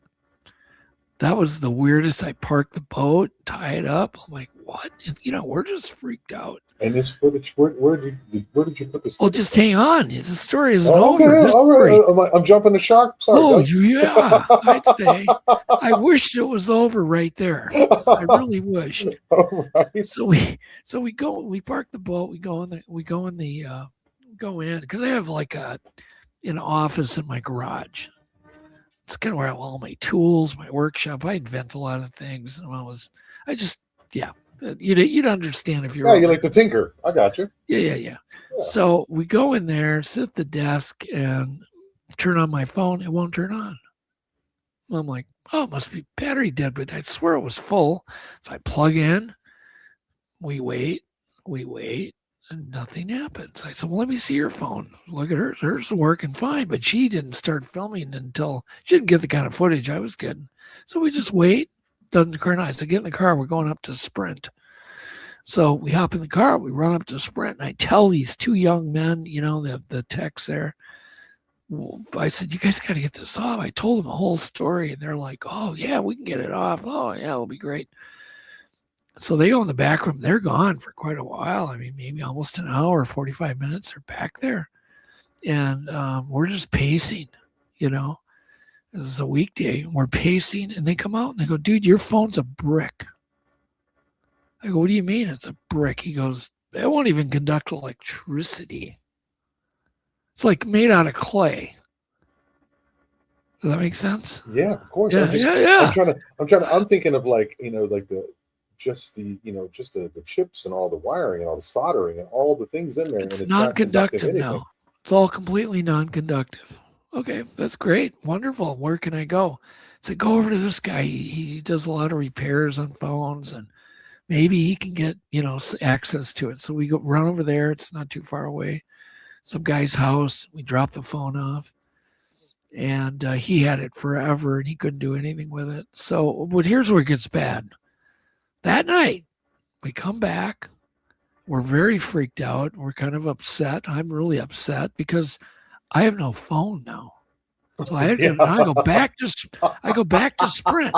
that was the weirdest. I parked the boat, tie it up. I'm like, what? And, we're just freaked out. And this footage, where did you put this? Well, just hang on. The story isn't okay, over. All right. I'm jumping the shark. Sorry. Oh, yeah. I'd say. I wished it was over right there. I really wished. All right. So we go. We park the boat. We go in because I have like an office in my garage. It's kind of where I have all my tools, my workshop. I invent a lot of things, and you'd understand if you're. Yeah, you like to tinker. I got you. Yeah. So we go in there, sit at the desk, and turn on my phone. It won't turn on. I'm like, oh, it must be battery dead, but I swear it was full. So I plug in. We wait, and nothing happens. I said, well, let me see your phone. Look at hers. Hers is working fine, but she didn't start filming until she didn't get the kind of footage I was getting. So we just wait. Doesn't occur. I said, get in the car. We're going up to Sprint. So we hop in the car. We run up to Sprint. And I tell these two young men, the techs there. I said, you guys got to get this off. I told them the whole story. And they're like, oh, yeah, we can get it off. Oh, yeah, it'll be great. So they go in the back room. They're gone for quite a while. I mean, maybe almost an hour, 45 minutes. They're back there. And we're just pacing, This is a weekday. We're pacing. And they come out and they go, dude, your phone's a brick. I go, what do you mean it's a brick? He goes, they won't even conduct electricity. It's like made out of clay. Does that make sense? Yeah, of course. Yeah. I'm thinking of the chips and all the wiring and all the soldering and all the things in there. It's non-conductive now. It's all completely non-conductive. Okay, that's great. Wonderful. Where can I go? So go over to this guy. He does a lot of repairs on phones and maybe he can get, access to it. So we run over there. It's not too far away. Some guy's house. We drop the phone off. And he had it forever and he couldn't do anything with it. So, but here's where it gets bad. That night, we come back. We're very freaked out. We're kind of upset. I'm really upset because I have no phone now. So I go back to Sprint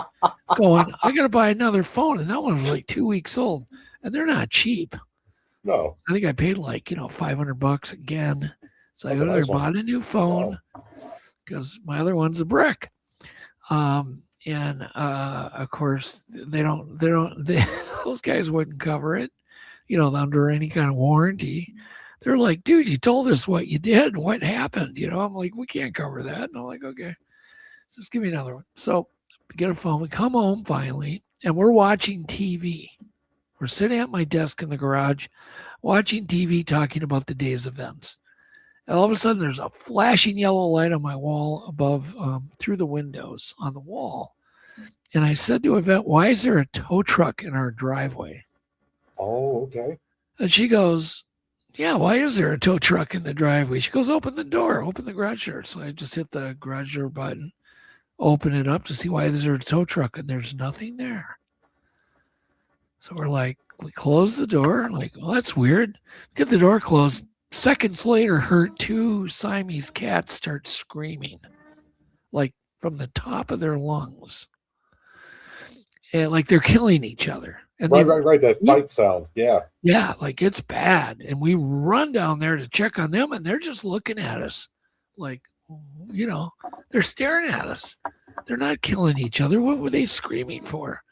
going, I got to buy another phone. And that one was like 2 weeks old. And they're not cheap. No. I think I paid $500 again. So I go there, bought a new phone because my other one's a brick. And of course those guys wouldn't cover it, under any kind of warranty. They're like, dude, you told us what you did. What happened? I'm like, we can't cover that. And I'm like, okay, just give me another one. So we get a phone. We come home finally, and we're watching TV. We're sitting at my desk in the garage, watching TV, talking about the day's events. And all of a sudden, there's a flashing yellow light on my wall above, through the windows on the wall. And I said to Yvette, why is there a tow truck in our driveway? Oh, okay. And she goes, yeah, why is there a tow truck in the driveway? She goes, open the garage door. So I just hit the garage door button, open it up to see why is there a tow truck, and there's nothing there. So we're like, we close the door. Like, well, that's weird. Get the door closed. Seconds later, her two Siamese cats start screaming, like from the top of their lungs, and like they're killing each other. And right. That fight sound. Yeah. Yeah, like it's bad. And we run down there to check on them, and they're just looking at us like, they're staring at us. They're not killing each other. What were they screaming for?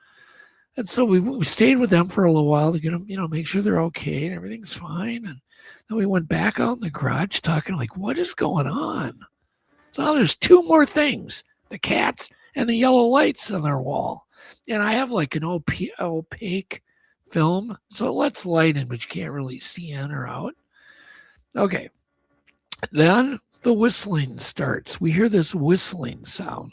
And so we stayed with them for a little while to get them, make sure they're okay and everything's fine. And then we went back out in the garage talking like, what is going on? So now there's two more things, the cats and the yellow lights on their wall. And I have like an opaque film, so it lets light in, but you can't really see in or out. Okay. Then the whistling starts. We hear this whistling sound.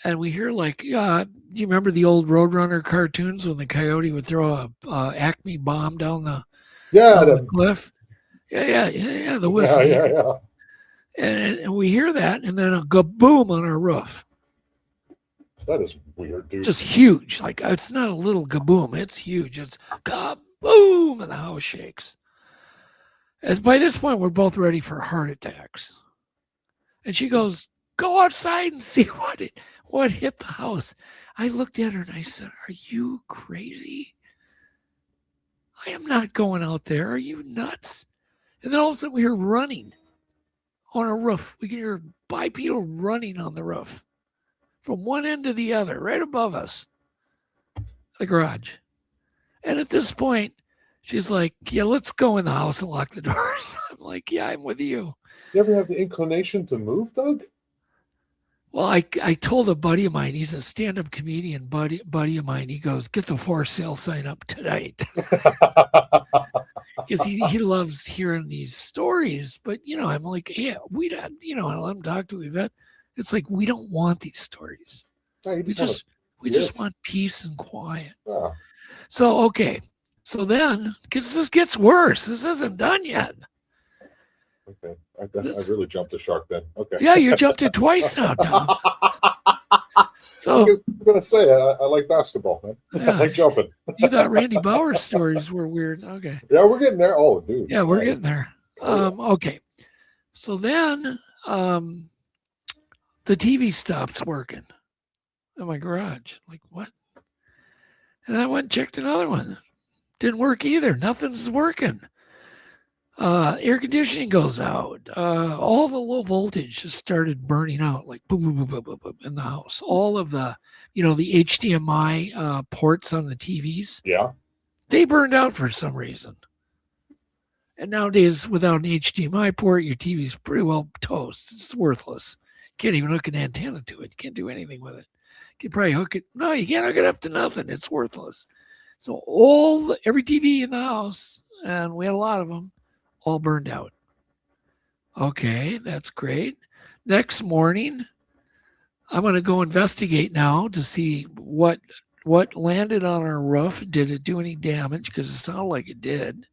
And we hear like, do you remember the old Roadrunner cartoons when the coyote would throw a Acme bomb down the cliff? Yeah, the whistling. Yeah. And we hear that, and then a kaboom on our roof. That is weird, dude. Just huge. Like, it's not a little kaboom. It's huge. It's kaboom, and the house shakes. And by this point, we're both ready for heart attacks. And she goes, go outside and see what hit the house. I looked at her and I said, are you crazy? I am not going out there. Are you nuts? And then all of a sudden we hear running on a roof. We can hear bipedal running on the roof from one end to the other, right above us, the garage. And at this point, she's like, yeah, let's go in the house and lock the doors. I'm like, yeah, I'm with you. You ever have the inclination to move, Doug? Well, I told a buddy of mine, he's a stand-up comedian, buddy of mine, he goes, get the for sale sign up tonight. Because he loves hearing these stories. But, I'm like, yeah, we don't, I let him talk to Yvette. It's like, we don't want these stories. No, we just want peace and quiet. Yeah. So, okay. So then, because this gets worse. This isn't done yet. Okay. I really jumped the shark then. Okay. Yeah, you jumped it twice now, Tom. So I'm going to say, I like basketball, man. Yeah. I like jumping. You thought Randy Bauer's stories were weird. Okay. Yeah, we're getting there. Oh, dude. Yeah, we're getting there. Okay. So then the TV stops working in my garage. Like, what? And I went and checked another one. Didn't work either. Nothing's working. Air conditioning goes out. All the low voltage just started burning out, like boom, boom, boom, boom, boom, boom in the house. All of the, the HDMI ports on the TVs. Yeah. They burned out for some reason. And nowadays, without an HDMI port, your TV's pretty well toast. It's worthless. You can't even hook an antenna to it. You can't do anything with it. You can probably hook it. No, you can't hook it up to nothing. It's worthless. So every TV in the house, and we had a lot of them, all burned out. Okay, that's great. Next morning, I'm going to go investigate now to see what landed on our roof. Did it do any damage? Because it sounded like it did.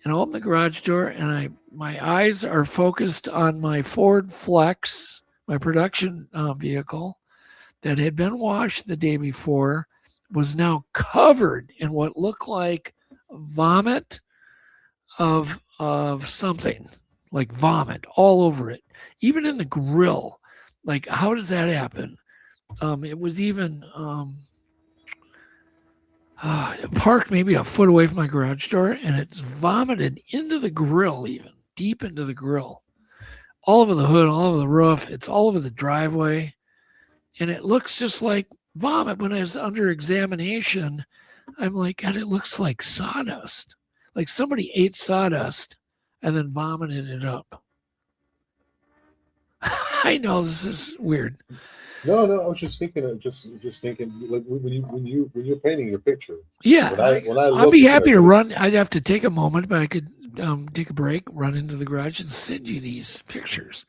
And I open the garage door, and my eyes are focused on my Ford Flex, my production vehicle that had been washed the day before, was now covered in what looked like vomit of something, like vomit all over it, even in the grill. Like, how does that happen? It was even parked maybe a foot away from my garage door, and it's vomited into the grill, even deep into the grill, all over the hood, all over the roof. It's all over the driveway, and it looks just like vomit. When I was under examination, I'm like, God, it looks like sawdust. Like somebody ate sawdust and then vomited it up. I know this is weird. No, I was just thinking, just thinking, like when you're painting your picture. Yeah, I'd be happy to run. I'd have to take a moment, but I could take a break, run into the garage, and send you these pictures,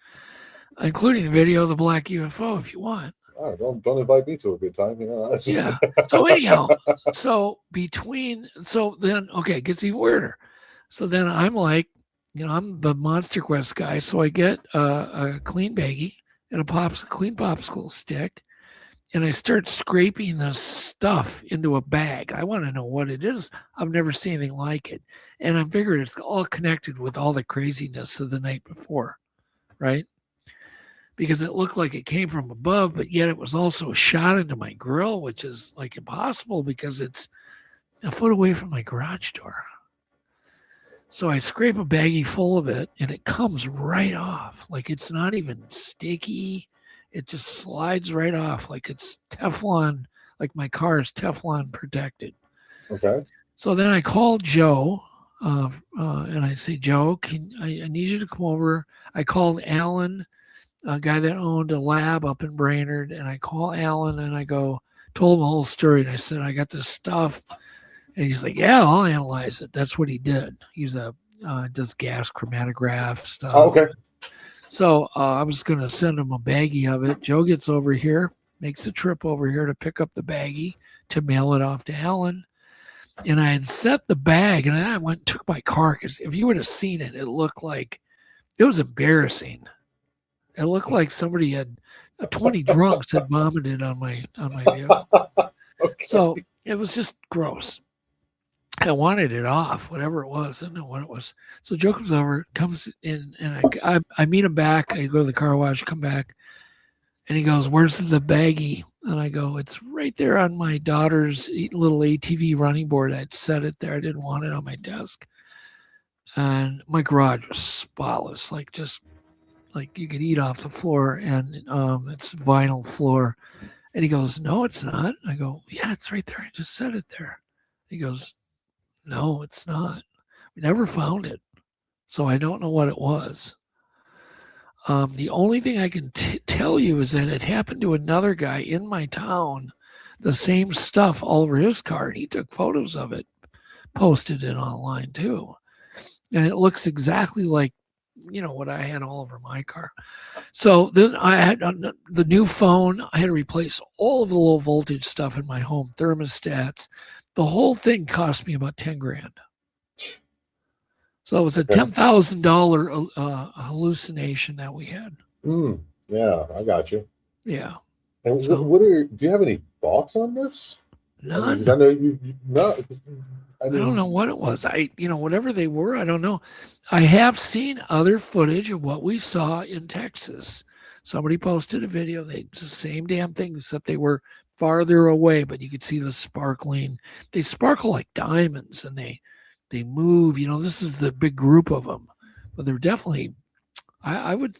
including the video of the black UFO, if you want. Oh, don't invite me to a good time. Yeah. So anyhow, then, okay, it gets even weirder. So then I'm like, I'm the MonsterQuest guy. So I get a clean baggie and a clean popsicle stick. and I start scraping this stuff into a bag. I want to know what it is. I've never seen anything like it. And I figured it's all connected with all the craziness of the night before, right? Because it looked like it came from above, but yet it was also shot into my grill, which is like impossible because it's a foot away from my garage door. So I scrape a baggie full of it and it comes right off. Like it's not even sticky. It just slides right off like it's Teflon, like my car is Teflon protected. Okay. So then I called Joe and I say, Joe, I need you to come over. I called Alan, a guy that owned a lab up in Brainerd, and I call Alan and I told him the whole story. And I said, I got this stuff. And he's like, yeah, I'll analyze it. That's what he did. He's does gas chromatograph stuff. Oh, okay. So I was going to send him a baggie of it. Joe gets over here, makes a trip over here to pick up the baggie to mail it off to Alan. And I had set the bag, and I went and took my car, because if you would have seen it, it looked like, it was embarrassing. It looked like somebody had 20 drunks had vomited on my vehicle. Okay. So it was just gross. I wanted it off, whatever it was. I don't know what it was. So Joe comes over, comes in, and I meet him back. I go to the car wash, come back, and he goes, "Where's the baggie?" And I go, "It's right there on my daughter's little ATV running board. I'd set it there. I didn't want it on my desk." And my garage was spotless, like you could eat off the floor, and it's vinyl floor. And he goes, "No, it's not." I go, "Yeah, it's right there. I just set it there." He goes, "No, it's not. We never found it. So I don't know what it was." The only thing I can tell you is that it happened to another guy in my town, the same stuff all over his car. And he took photos of it, posted it online too. And it looks exactly like, what I had all over my car. So then I had the new phone. I had to replace all of the low voltage stuff in my home, thermostats. The whole thing cost me about 10 grand. So it was a $10,000 hallucination that we had. Yeah, I got you. Yeah. And So- do you have any thoughts on this? None. Because I know you no. I don't know what it was. Whatever they were, I don't know. I have seen other footage of what we saw in Texas. Somebody posted a video. It's the same damn thing, except they were farther away, but you could see the sparkling. They sparkle like diamonds, and they move. This is the big group of them, but they're definitely. I would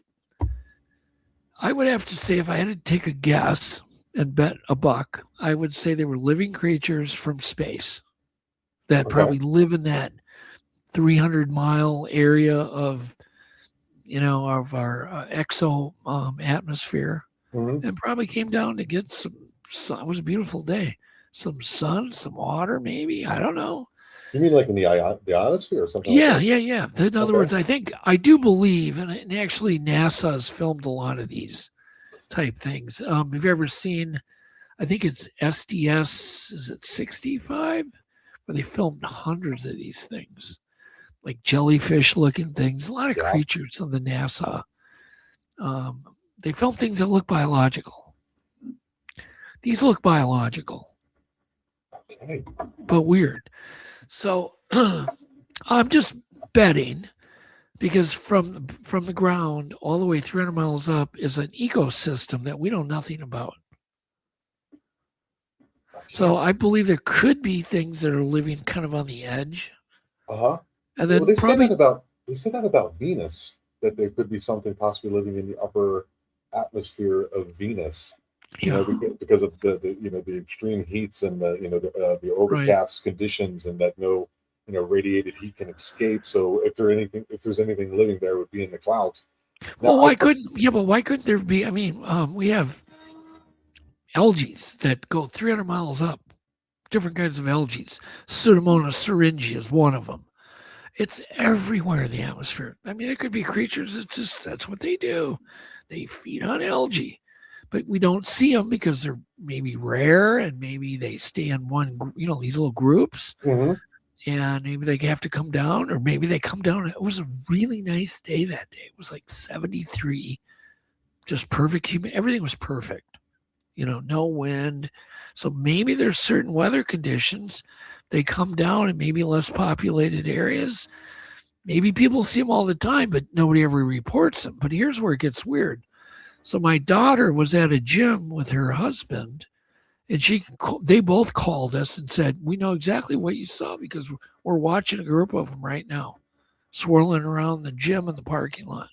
have to say, if I had to take a guess and bet a buck, I would say they were living creatures from space that probably live in that 300-mile area of our exo atmosphere, and probably came down to get some sun. It was a beautiful day. Some sun, some water, maybe. I don't know. You mean like in the ionosphere or something? Yeah, like that? yeah. In other words, I do believe, and actually NASA has filmed a lot of these type things. Have you ever seen, I think it's SDS, is it 65? Where they filmed hundreds of these things, like jellyfish looking things, a lot of creatures on the NASA. They filmed things that look biological. These look biological, but weird. So I'm just betting, because from the ground all the way 300 miles up is an ecosystem that we know nothing about. So I believe there could be things that are living kind of on the edge. And then they say that about Venus, that there could be something possibly living in the upper atmosphere of Venus. Because of the extreme heats and the overcast conditions, and that no radiated heat can escape. So if there's anything living there, it would be in the clouds. Well, why couldn't there be? I mean, we have algae that go 300 miles up, different kinds of algae. Pseudomonas syringae is one of them. It's everywhere in the atmosphere. I mean, it could be creatures. That's what they do. They feed on algae, but we don't see them because they're maybe rare, and maybe they stay in one, these little groups, and maybe they have to come down, or maybe they come down. It was a really nice day that day. It was like 73, just perfect. Everything was perfect. no wind. So maybe there's certain weather conditions. They come down in maybe less populated areas. Maybe people see them all the time, but nobody ever reports them. But here's where it gets weird. So my daughter was at a gym with her husband, and they both called us and said, we know exactly what you saw because we're watching a group of them right now swirling around the gym in the parking lot.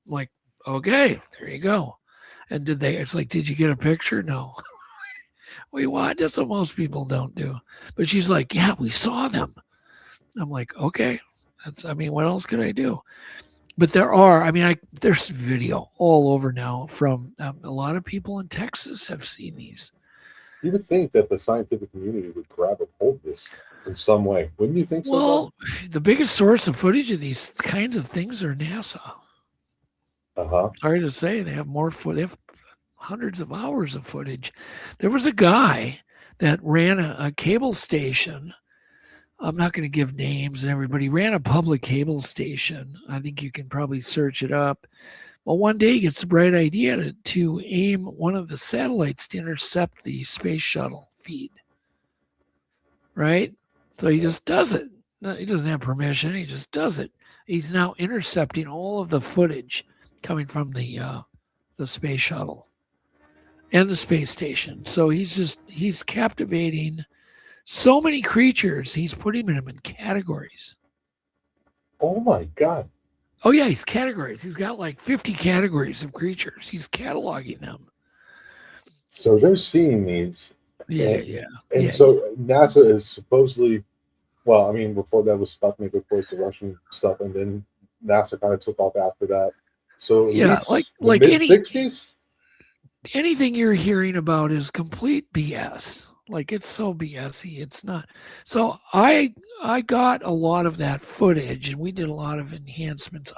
I'm like, okay, there you go. And it's like, did you get a picture? No. We watch. That's what most people don't do. But she's like, yeah, we saw them. I'm like, okay. What else could I do? But there's video all over now from a lot of people in Texas have seen these. You would think that the scientific community would grab a hold of this in some way. Wouldn't you think so? Well, the biggest source of footage of these kinds of things are NASA. Sorry to say, they have they have hundreds of hours of footage. There was a guy that ran a cable station. I'm not going to give names and everybody. Ran a public cable station. I think you can probably search it up. Well, one day he gets the bright idea to aim one of the satellites to intercept the space shuttle feed. Right? So he just does it. No, he doesn't have permission. He just does it. He's now intercepting all of the footage coming from the space shuttle and the space station. So he's captivating so many creatures. He's putting them in categories. Oh my God. Oh yeah, he's categories. He's got like 50 categories of creatures. He's cataloging them. So they're seeing these. Yeah. So NASA is supposedly, before that was Sputnik, of course, the Russian stuff, and then NASA kind of took off after that. So like mid-60s? Anything you're hearing about is complete BS. Like, it's so BS-y. It's not. So I got a lot of that footage, and we did a lot of enhancements.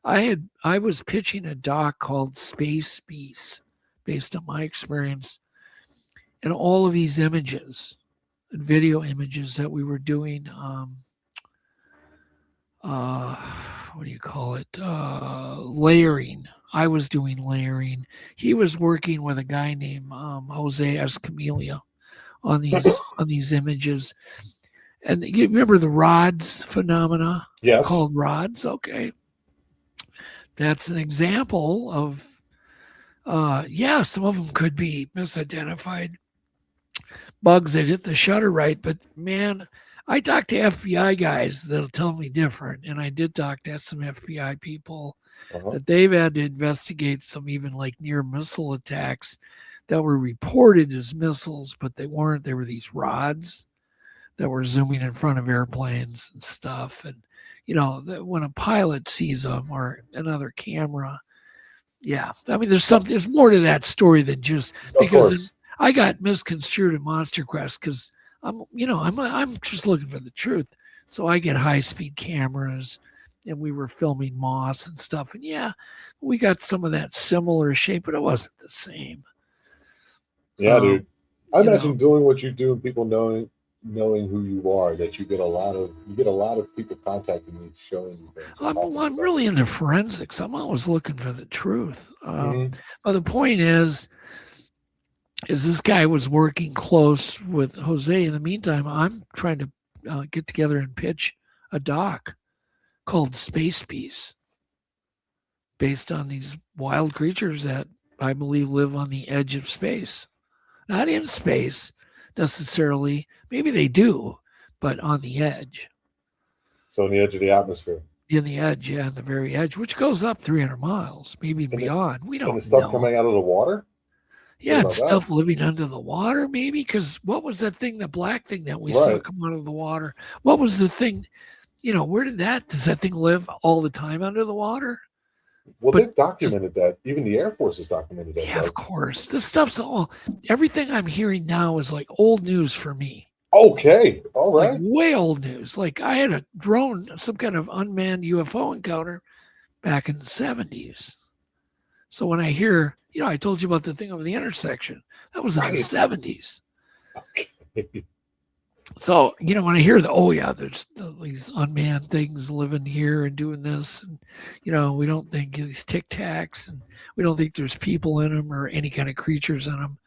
I was pitching a doc called Space Beast based on my experience, and all of these images and video images that we were doing. What do you call it? Layering. I was doing layering. He was working with a guy named Jose Escamilla on these images. And you remember the rods phenomena? Yes. Called rods? Okay. That's an example of, some of them could be misidentified bugs that hit the shutter right. But man, I talked to FBI guys that'll tell me different. And I did talk to some FBI people that they've had to investigate some even like near missile attacks that were reported as missiles, but they weren't. They were these rods that were zooming in front of airplanes and stuff. And, when a pilot sees them or another camera, there's more to that story than just because I got misconstrued in MonsterQuest because I'm just looking for the truth. So I get high-speed cameras, and we were filming moss and stuff. And we got some of that similar shape, but it wasn't the same. Yeah, dude. I imagine doing what you do and people knowing who you are, that you get a lot of people contacting you, showing you things. I'm really into forensics. I'm always looking for the truth. But the point is this guy was working close with Jose. In the meantime, I'm trying to get together and pitch a doc called Space Beast, based on these wild creatures that I believe live on the edge of space. Not in space necessarily. Maybe they do, but on the edge. So on the edge of the atmosphere. In the edge, yeah, the very edge, which goes up 300 miles, maybe beyond. We don't know. And the stuff coming out of the water? Yeah, and stuff living under the water, maybe. Because what was that thing, the black thing that we saw come out of the water? What was the thing? Where does that thing live all the time under the water? Well, they've documented that. Even the Air Force has documented that. Yeah, of course. This stuff's everything I'm hearing now is like old news for me. Okay. All right. Like way old news. Like I had a drone, some kind of unmanned UFO encounter back in the 70s. So when I hear, I told you about the thing over the intersection. That was in the 70s. Okay. So, when I hear there's these unmanned things living here and doing this, and, we don't think these Tic Tacs, and we don't think there's people in them or any kind of creatures in them.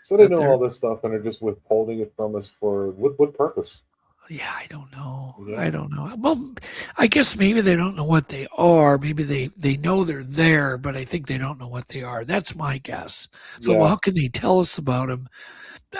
So they know all this stuff and they're just withholding it from us for what purpose? Yeah, I don't know. Yeah. I don't know. Well, I guess maybe they don't know what they are. Maybe they know they're there, but I think they don't know what they are. That's my guess. So Yeah. how can they tell us about them?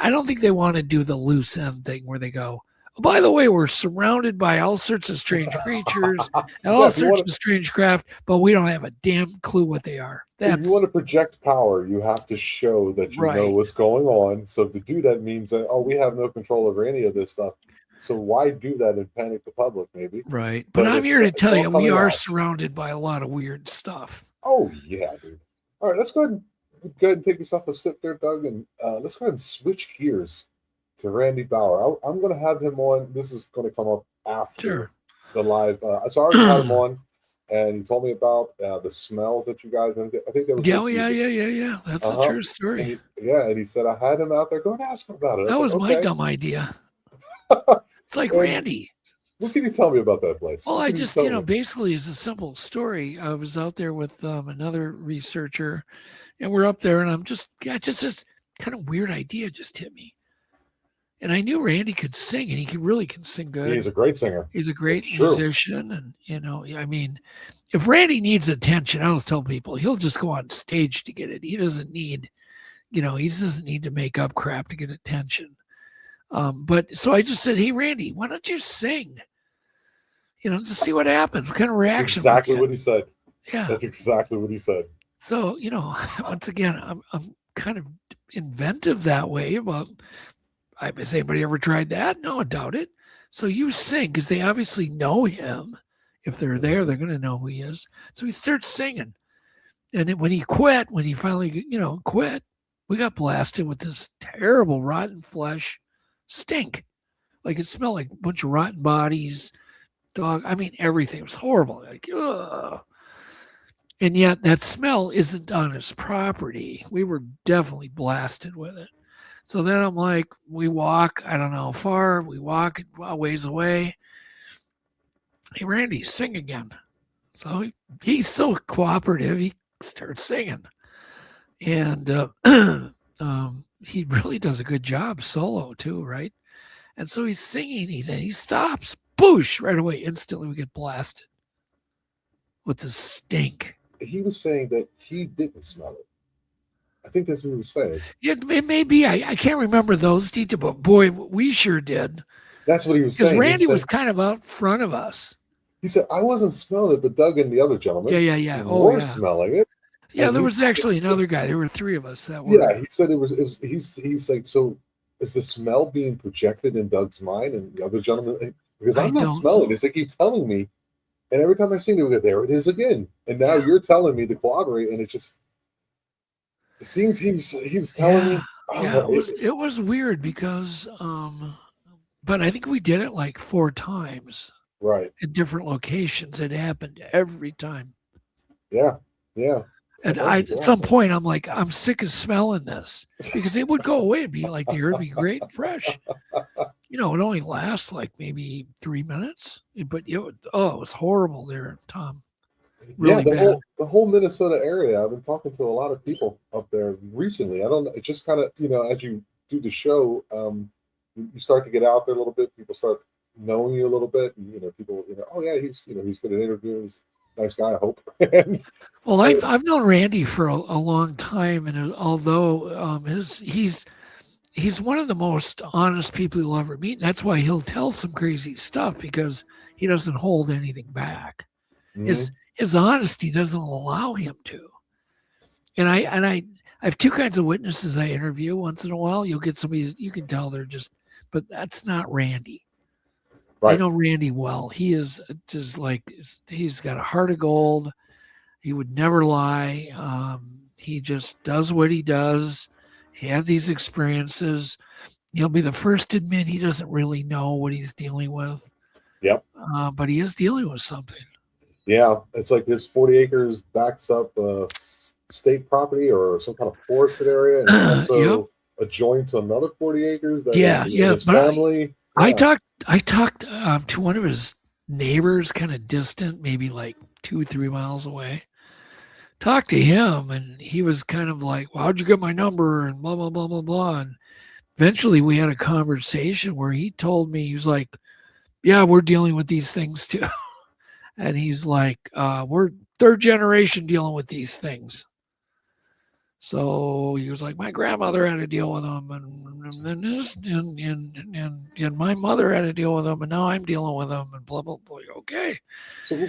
I don't think they want to do the loose end thing where they go, oh, by the way, we're surrounded by all sorts of strange creatures and all sorts of strange craft, but we don't have a damn clue what they are. If you want to project power, you have to show that you know what's going on. So to do that means that, we have no control over any of this stuff. So why do that and panic the public, maybe? Right. But I'm here to tell you, we are surrounded by a lot of weird stuff. Oh, yeah, dude. All right, let's go ahead and take yourself a sip there, Doug, and let's go ahead and switch gears to Randy Bauer. I'm going to have him on. This is going to come up after the live. So I already had him on, and he told me about the smells that you guys. I think that was yeah. That's a true story. And he said I had him out there. Go and ask him about it. That was my dumb idea. It's like, Randy, what can you tell me about that place? Well, I just, basically it's a simple story. I was out there with another researcher, and we're up there, and just this kind of weird idea just hit me. And I knew Randy could sing, and he really can sing good. He's a great singer. He's a great musician. And, I mean, if Randy needs attention, I always tell people, he'll just go on stage to get it. He doesn't need, he doesn't need to make up crap to get attention. But so I just said, hey, Randy, why don't you sing? To see what happens, what kind of reaction. Exactly what he said. Yeah. That's exactly what he said. So, once again, I'm kind of inventive that way. Well, has anybody ever tried that? No, I doubt it. So you sing, because they obviously know him. If they're there, they're going to know who he is. So he starts singing. And then when he finally, quit, we got blasted with this terrible rotten flesh stink. Like it smelled like a bunch of rotten bodies, dog. I mean, everything. It was horrible. Like, ugh. And yet that smell isn't on his property. We were definitely blasted with it. So then I'm like, we walk, I don't know how far, we walk a ways away. Hey, Randy, sing again. So he's so cooperative, he starts singing. And he really does a good job solo too, right? And so he's singing, and he stops, boosh, right away. Instantly we get blasted with the stink. He was saying that he didn't smell it. I think that's what he was saying. Yeah, it may be. I can't remember those details, but boy, we sure did. That's what he was saying. Because Randy was kind of out front of us. He said, I wasn't smelling it, but Doug and the other gentleman were smelling it. Yeah, there was actually another guy. There were three of us that were. Yeah, he said he's like, so is the smell being projected in Doug's mind and the other gentleman? Because I'm not smelling it. They keep telling me. And every time I see it, there it is again. And now you're telling me to corroborate, and it just the things he was telling me. It was weird because, but I think we did it like 4 times, right, in different locations. It happened every time. Yeah. And at some point, I'm like, I'm sick of smelling this, because it would go away and be like the air would be great and fresh. It only lasts like maybe 3 minutes, but it was horrible there, Tom. Really bad. The whole Minnesota area. I've been talking to a lot of people up there recently. I don't know. It's just kind of, as you do the show, you start to get out there a little bit. People start knowing you a little bit, and people, oh yeah, he's good at interviews. Nice guy, I hope. Well, I've known Randy for a long time, and although he's one of the most honest people you'll ever meet, and that's why he'll tell some crazy stuff, because he doesn't hold anything back. Mm-hmm. His honesty doesn't allow him to. And I have 2 kinds of witnesses I interview. Once in a while, you'll get somebody you can tell they're just, but that's not Randy. Right. I know Randy well. He is just like, he's got a heart of gold. He would never lie. He just does what he does. He had these experiences. He'll be the first to admit he doesn't really know what he's dealing with. Yep. But he is dealing with something. Yeah, it's like this 40 acres backs up state property or some kind of forested area, and also adjoined to another 40 acres. That his family. I talked to one of his neighbors, kind of distant, maybe like 2-3 miles away. Talked to him, and he was kind of like, well, how'd you get my number? And blah, blah, blah, blah, blah. And eventually we had a conversation where he told me, he was like, yeah, we're dealing with these things too. And he's like, we're third generation dealing with these things. So he was like, my grandmother had to deal with them, and my mother had to deal with them, and now I'm dealing with them, and blah blah blah. Okay. So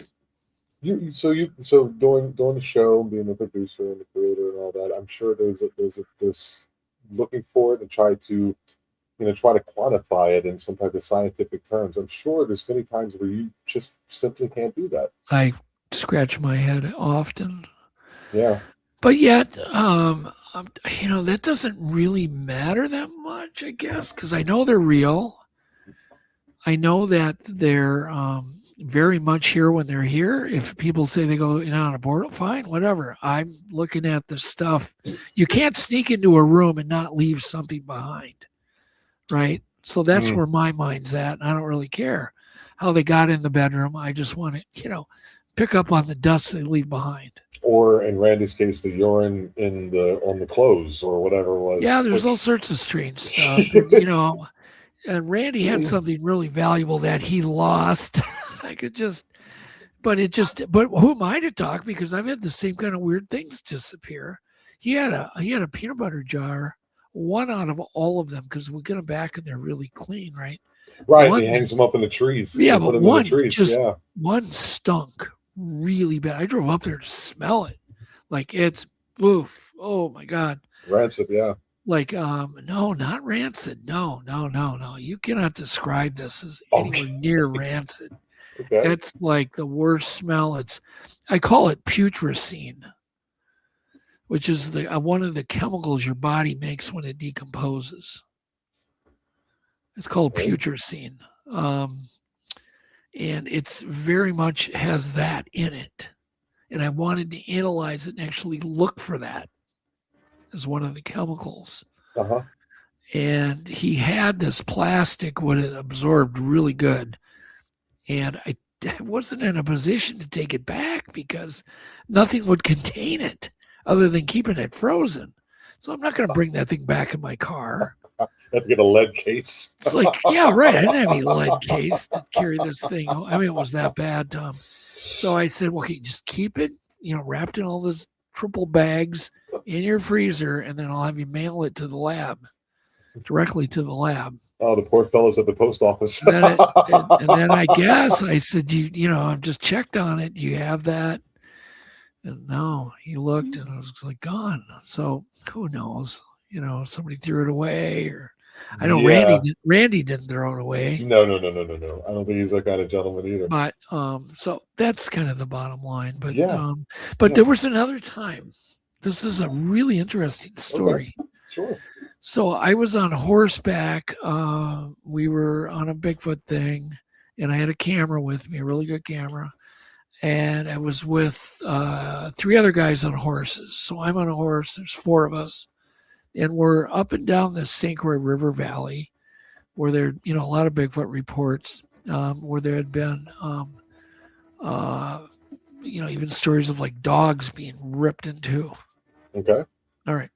doing the show, being the producer and the creator and all that, I'm sure there's looking for it and try to quantify it in some type of scientific terms. I'm sure there's many times where you just simply can't do that. I scratch my head often. Yeah. But yet, that doesn't really matter that much, I guess, because I know they're real. I know that they're very much here when they're here. If people say they go on a portal, fine, whatever. I'm looking at the stuff. You can't sneak into a room and not leave something behind, right? So that's where my mind's at. I don't really care how they got in the bedroom. I just want to, pick up on the dust they leave behind. Or in Randy's case, the urine on the clothes or whatever it was. Yeah, there's all sorts of strange stuff. And Randy had something really valuable that he lost. But who am I to talk? Because I've had the same kind of weird things disappear. He had a peanut butter jar, one out of all of them, because we get them back and they're really clean, right? Right, he hangs them up in the trees. Yeah, but one stunk really bad. I drove up there to smell it. Like it's oof. Oh my God. Rancid, yeah. Like no, not rancid. No. You cannot describe this as anywhere near rancid. Okay. It's like the worst smell. I call it putrescine, which is one of the chemicals your body makes when it decomposes. It's called putrescine. And it's very much has that in it. And I wanted to analyze it and actually look for that as one of the chemicals. Uh-huh. And he had this plastic would have absorbed really good. And I wasn't in a position to take it back because nothing would contain it other than keeping it frozen. So I'm not going to bring that thing back in my car. Have to get a lead case. It's like, yeah, right. I didn't have any lead case to carry this thing. I mean, it was that bad, Tom. So I said, well, okay, just keep it, wrapped in all those triple bags in your freezer, and then I'll have you mail it to the lab, directly to the lab. Oh, the poor fellows at the post office. and then I guess I said, I've just checked on it. Do you have that? And no, he looked and it was like gone. So who knows? Somebody threw it away, or I know Randy didn't throw it away. No. I don't think he's that kind of gentleman either. But so that's kind of the bottom line. But there was another time. This is a really interesting story. Okay. Sure. So I was on horseback. We were on a Bigfoot thing, and I had a camera with me, a really good camera. And I was with 3 other guys on horses. So I'm on a horse. There's 4 of us. And we're up and down the St. Croix River Valley, where there, a lot of Bigfoot reports, where there had been, even stories of like dogs being ripped in two. Okay. All right.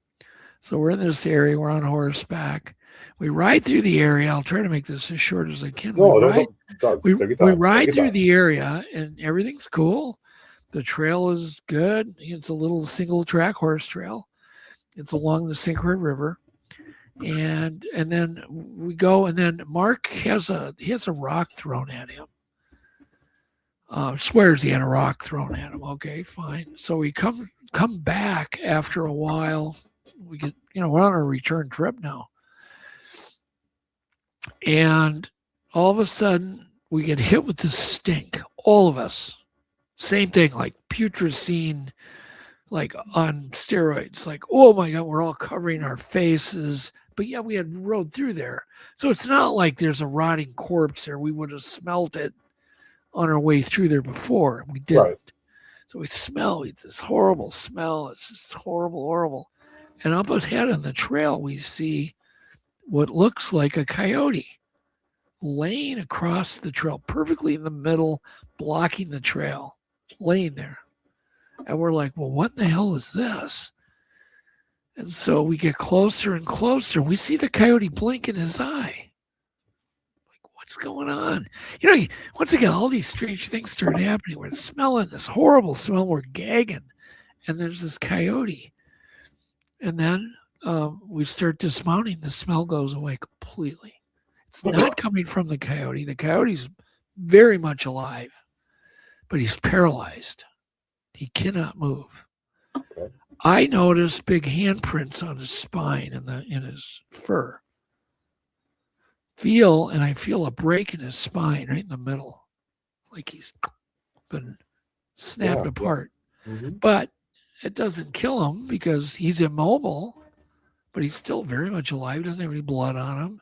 So we're in this area. We're on horseback. We ride through the area. I'll try to make this as short as I can. We ride through the area, and everything's cool. The trail is good. It's a little single track horse trail. It's along the St. Croix River, and then we go, and then Mark has a rock thrown at him. Swears he had a rock thrown at him. Okay, fine. So we come back after a while. We get, we're on a return trip now, and all of a sudden we get hit with this stink. All of us, same thing, like putrescine. Like on steroids, like, oh my God, we're all covering our faces. But yeah, we had rode through there. So it's not like there's a rotting corpse there. We would have smelt it on our way through there before. We didn't. Right. So we smell this horrible smell. It's just horrible. And up ahead on the trail, we see what looks like a coyote, laying across the trail, perfectly in the middle, blocking the trail, laying there. And we're like, well, what the hell is this? And so we get closer and closer. We see the coyote blink in his eye. Like, what's going on? Once again, all these strange things start happening. We're smelling this horrible smell. We're gagging. And there's this coyote. And then we start dismounting. The smell goes away completely. It's not coming from the coyote. The coyote's very much alive, but he's paralyzed. He cannot move. Okay. I noticed big handprints on his spine and in his fur. I feel a break in his spine right in the middle, like he's been snapped apart. Yeah. Mm-hmm. But it doesn't kill him because he's immobile, but he's still very much alive. He doesn't have any blood on him.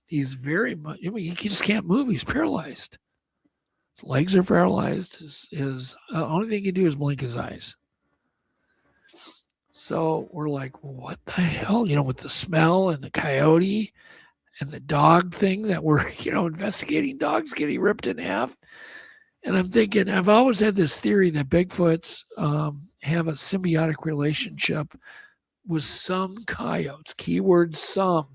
He's very much, he just can't move. He's paralyzed. His legs are paralyzed. His only thing he can do is blink his eyes. So we're like, what the hell? With the smell and the coyote and the dog thing that we're, investigating dogs getting ripped in half. And I'm thinking, I've always had this theory that Bigfoots have a symbiotic relationship with some coyotes. Keyword some.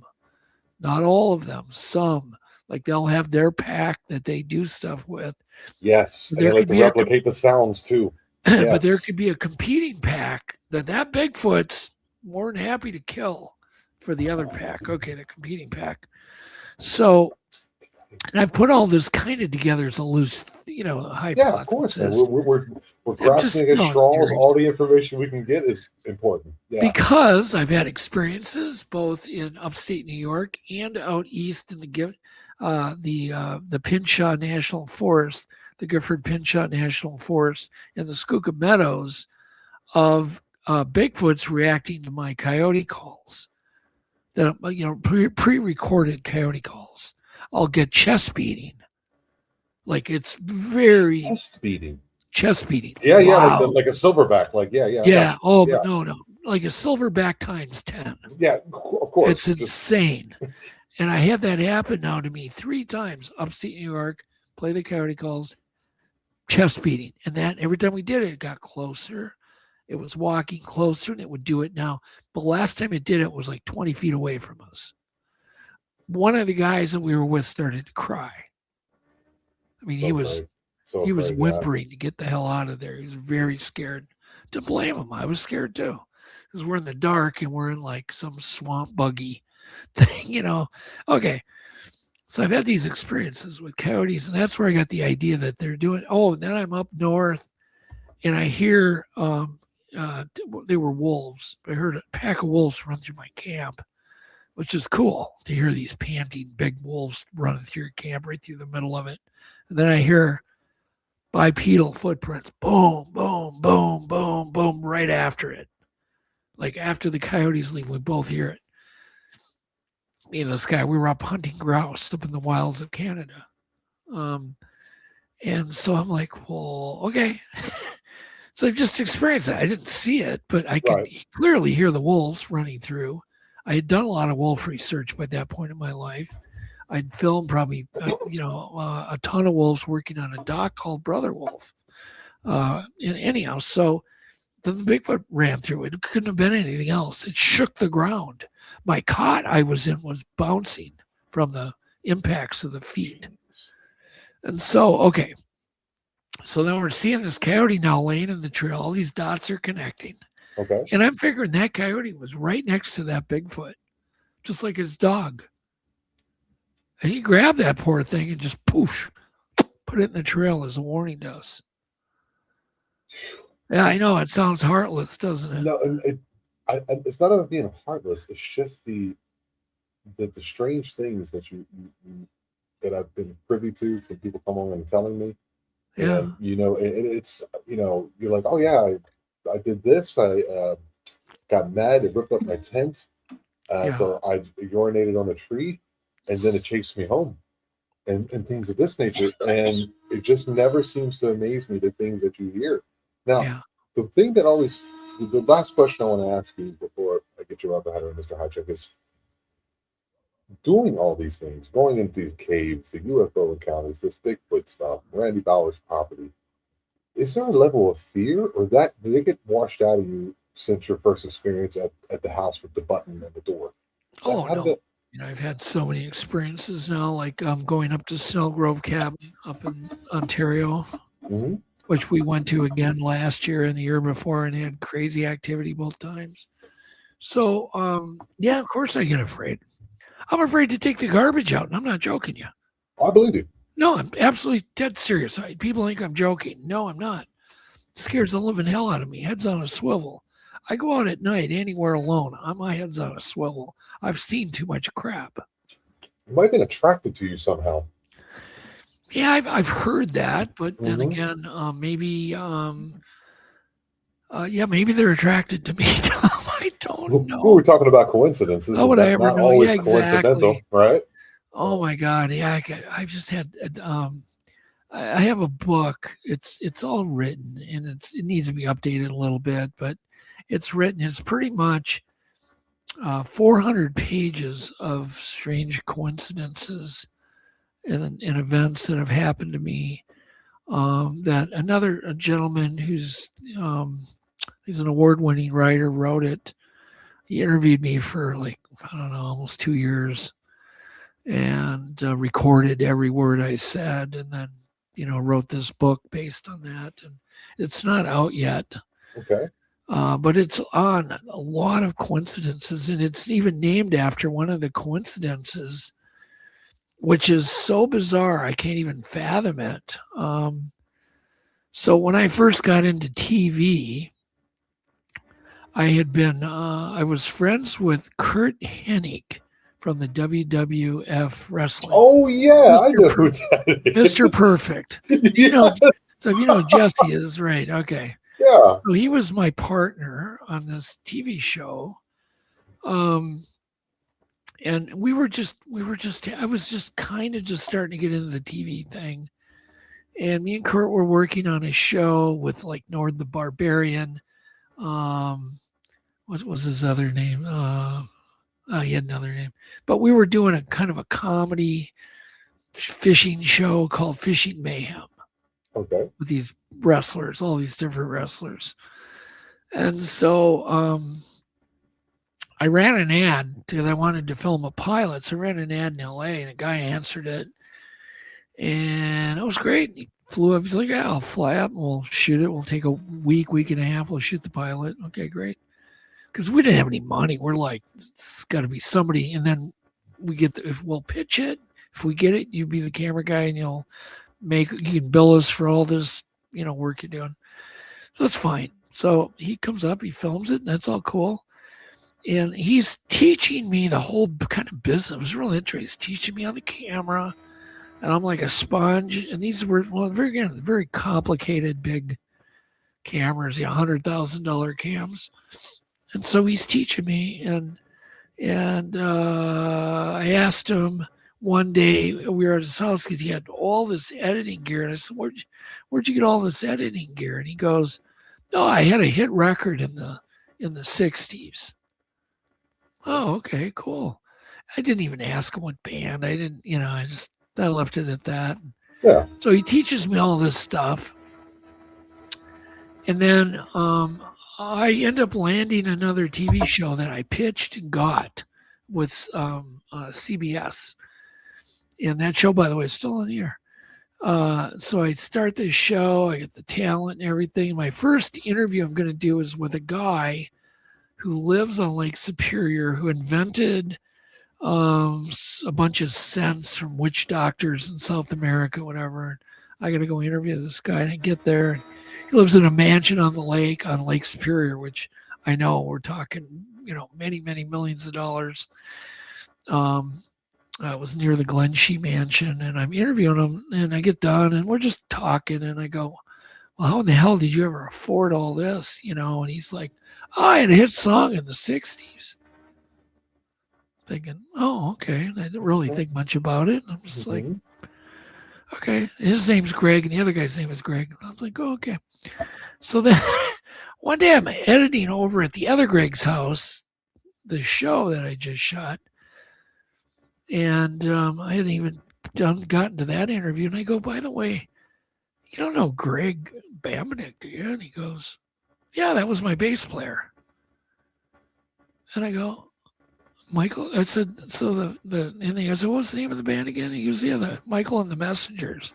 Not all of them, some. Like they'll have their pack that they do stuff with. Yes, and they like to replicate the sounds too. Yes. But there could be a competing pack that Bigfoot's more than happy to kill for the other pack. Okay, the competing pack. So, and I've put all this kind of together as a loose, hypothesis. Yeah, of course. We're grasping at straws. All the information we can get is important. Yeah. Because I've had experiences both in upstate New York and out east in the Pinshaw National Forest, the Gifford-Pinchot National Forest, and the Schuylkill Meadows of Bigfoots reacting to my coyote calls. That pre-recorded coyote calls. I'll get chest beating. Like it's very chest beating. Yeah, like a silverback. Like yeah. Yeah. Oh, yeah. But no, like a silverback times 10. Yeah, of course. It's insane. And I had that happen now to me 3 times. Upstate New York, play the coyote calls, chest beating, and that every time we did it got closer. It was walking closer, and it would do it now. But last time it did it was like 20 feet away from us. One of the guys that we were with started to cry. I mean, he was whimpering to get the hell out of there. He was very scared. To blame him, I was scared too, because we're in the dark and we're in like some swamp buggy thing, Okay, so I've had these experiences with coyotes, and that's where I got the idea that they're doing. Oh, and then I'm up north, and I hear they were wolves. I heard a pack of wolves run through my camp, which is cool to hear these panting big wolves running through your camp right through the middle of it. And then I hear bipedal footprints, boom, boom, boom, boom, boom, right after it. Like after the coyotes leave, we both hear it. Me and this guy, we were up hunting grouse up in the wilds of Canada. And so I'm like, well, okay. So I've just experienced that. I didn't see it, but I could clearly hear the wolves running through. I had done a lot of wolf research by that point in my life. I'd filmed probably, a ton of wolves working on a doc called Brother Wolf. And anyhow, so then the Bigfoot ran through it. It couldn't have been anything else. It shook the ground. My cot I was in was bouncing from the impacts of the feet. And so, okay. So then we're seeing this coyote now laying in the trail. All these dots are connecting. Okay. And I'm figuring that coyote was right next to that Bigfoot, just like his dog. And he grabbed that poor thing and just poof, put it in the trail as a warning to us. Yeah, I know. It sounds heartless, doesn't it? No, it's not about being heartless. It's just the strange things that that I've been privy to from people coming on and telling me. Yeah. And, it's, you're like, oh yeah, I did this. I got mad. It ripped up my tent. So I urinated on a tree, and then it chased me home, and things of this nature. And it just never seems to amaze me, the things that you hear. Now, the thing that the last question I want to ask you before I get you out the header, Mr. Hajicek, is doing all these things, going into these caves, the UFO encounters, this Bigfoot stuff, Randy Bauer's property, is there a level of fear, or that did it get washed out of you since your first experience at the house with the button and the door? Oh How did no. it? I've had so many experiences now, like going up to Snellgrove Cabin up in Ontario, Mhm. which we went to again last year and the year before and had crazy activity both times. So, yeah, of course I get afraid. I'm afraid to take the garbage out, and I'm not joking you. I believe you. No, I'm absolutely dead serious. People think I'm joking. No, I'm not. It scares the living hell out of me. Head's on a swivel. I go out at night anywhere alone. My head's on a swivel. I've seen too much crap. It might have been attracted to you somehow. Yeah, I've heard that, but then Mhm. again, maybe maybe they're attracted to me. I don't We know. were talking about coincidences, How and would I that's ever not know? Yeah, always coincidental, exactly. right? Oh my God. Yeah, I've just had I have a book. It's all written and it needs to be updated a little bit, but it's written. It's pretty much 400 pages of strange coincidences and events that have happened to me. That a gentleman who's he's an award-winning writer wrote it. He interviewed me for like I don't know, almost 2 years, and recorded every word I said, and then wrote this book based on that. And it's not out yet, Okay. but it's on a lot of coincidences, and it's even named after one of the coincidences, which is so bizarre I can't even fathom it. So when I first got into TV, I was friends with Kurt Hennig from the WWF wrestling. Oh yeah, I Mr. know who that is. Mr. Perfect. Yeah. So Jesse is right. Okay. Yeah. So he was my partner on this TV show. And I was just kind of just starting to get into the TV thing. And me and Kurt were working on a show with like Nord the Barbarian. What was his other name? He had another name, but we were doing a kind of a comedy fishing show called Fishing Mayhem Okay. with these wrestlers, all these different wrestlers. And so I ran an ad because I wanted to film a pilot. So I ran an ad in LA and a guy answered it. And it was great. He flew up. He's like, yeah, I'll fly up and we'll shoot it. We'll take a week and a half. We'll shoot the pilot. Okay, great. Because we didn't have any money. We're like, it's got to be somebody. And then if we'll pitch it, if we get it, you be the camera guy and you can bill us for all this, work you're doing. So that's fine. So he comes up, he films it, and that's all cool. And he's teaching me the whole kind of business. It was really interesting. He's teaching me on the camera, and I'm like a sponge. And these were very complicated, big cameras, $100,000 cams. And so he's teaching me, and I asked him one day, we were at his house because he had all this editing gear, and I said, "Where'd you get all this editing gear?" And he goes, "Oh, I had a hit record in the '60s." Oh, okay, cool. I didn't even ask him what band. I didn't, I left it at that. Yeah. So he teaches me all this stuff, and then I end up landing another TV show that I pitched and got with CBS. And that show, by the way, is still on the air. So I start this show, I get the talent and everything. My first interview I'm going to do is with a guy who lives on Lake Superior who invented a bunch of scents from witch doctors in South America, whatever. I got to go interview this guy, and I get there. He lives in a mansion on Lake Superior, which I know we're talking, many, many millions of dollars. I was near the Glenshee Mansion, and I'm interviewing him, and I get done, and we're just talking, and I go, "Well, how in the hell did you ever afford all this?" And he's like, "Oh, I had a hit song in the '60s." Thinking, "Oh, okay." And I didn't really think much about it. I'm just like, "Okay." His name's Greg, and the other guy's name is Greg. I was like, "Oh, okay." So then one day I'm editing over at the other Greg's house, the show that I just shot. And I hadn't even gotten to that interview. And I go, by the way, you don't know Greg Baminick, do you? And he goes, yeah, that was my bass player. And I go, Michael, I said, so and he goes, what's the name of the band again? He goes, yeah, the Michael and the Messengers.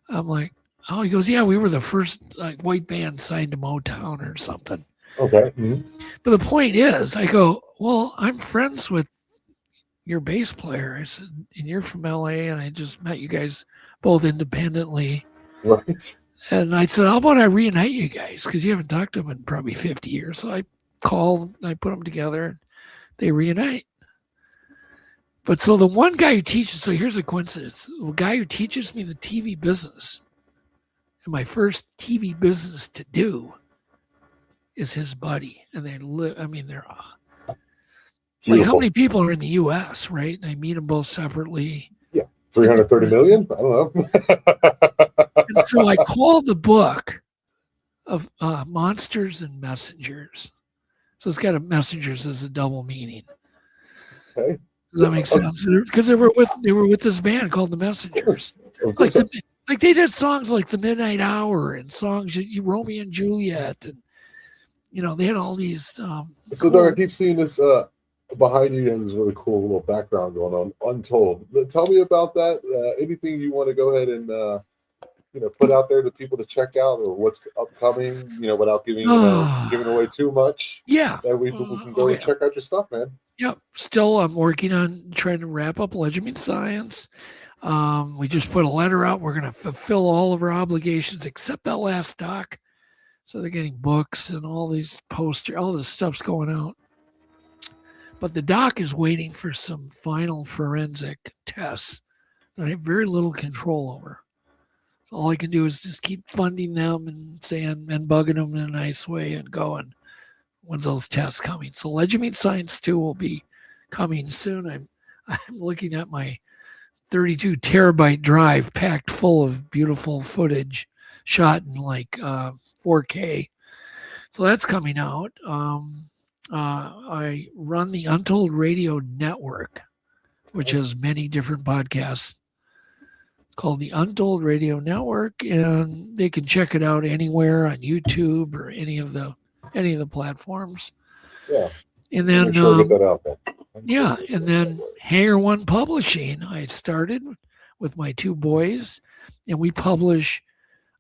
I'm like, oh, he goes, yeah, we were the first like white band signed to Motown or something. Okay. Mm-hmm. But the point is, I go, well, I'm friends with your bass player. I said, and you're from LA, and I just met you guys both independently. Right. And I said, how about I reunite you guys? Because you haven't talked to them in probably 50 years. So I called, I put them together, and they reunite. But so the one guy who teaches, so here's a coincidence. The guy who teaches me the TV business, and my first TV business to do, is his buddy. And they live, I mean, they're like, how many people are in the U.S., right? And I meet them both separately. Yeah, 330 million? I don't know. And so I call the book of Monsters and Messengers. So it's got a messengers as a double meaning. Okay. Does that make sense? Because they were with this band called the Messengers. Like they did songs like The Midnight Hour and songs Romeo and Juliet, and they had all these. So Doug, I keep seeing this behind you, and there's a really cool little background going on. Untold. Tell me about that. Anything you want to go ahead and put out there to people to check out, or what's upcoming? Without giving away too much. Yeah. That way people can go and check out your stuff, man. Yep. Still, I'm working on trying to wrap up Legitimate Science. We just put a letter out. We're going to fulfill all of our obligations except that last doc. So they're getting books and all these posters, all this stuff's going out. But the doc is waiting for some final forensic tests that I have very little control over. So all I can do is just keep funding them and saying and bugging them in a nice way and going, when's those tests coming? So Legitimate Science 2 will be coming soon. I'm looking at my 32 terabyte drive packed full of beautiful footage shot in like 4K. So that's coming out. I run the Untold Radio Network, which has many different podcasts. It's called the Untold Radio Network, and they can check it out anywhere on YouTube or any of the platforms. Yeah. And then get that out there. Yeah, and then Hangar One Publishing, I started with my two boys, and we publish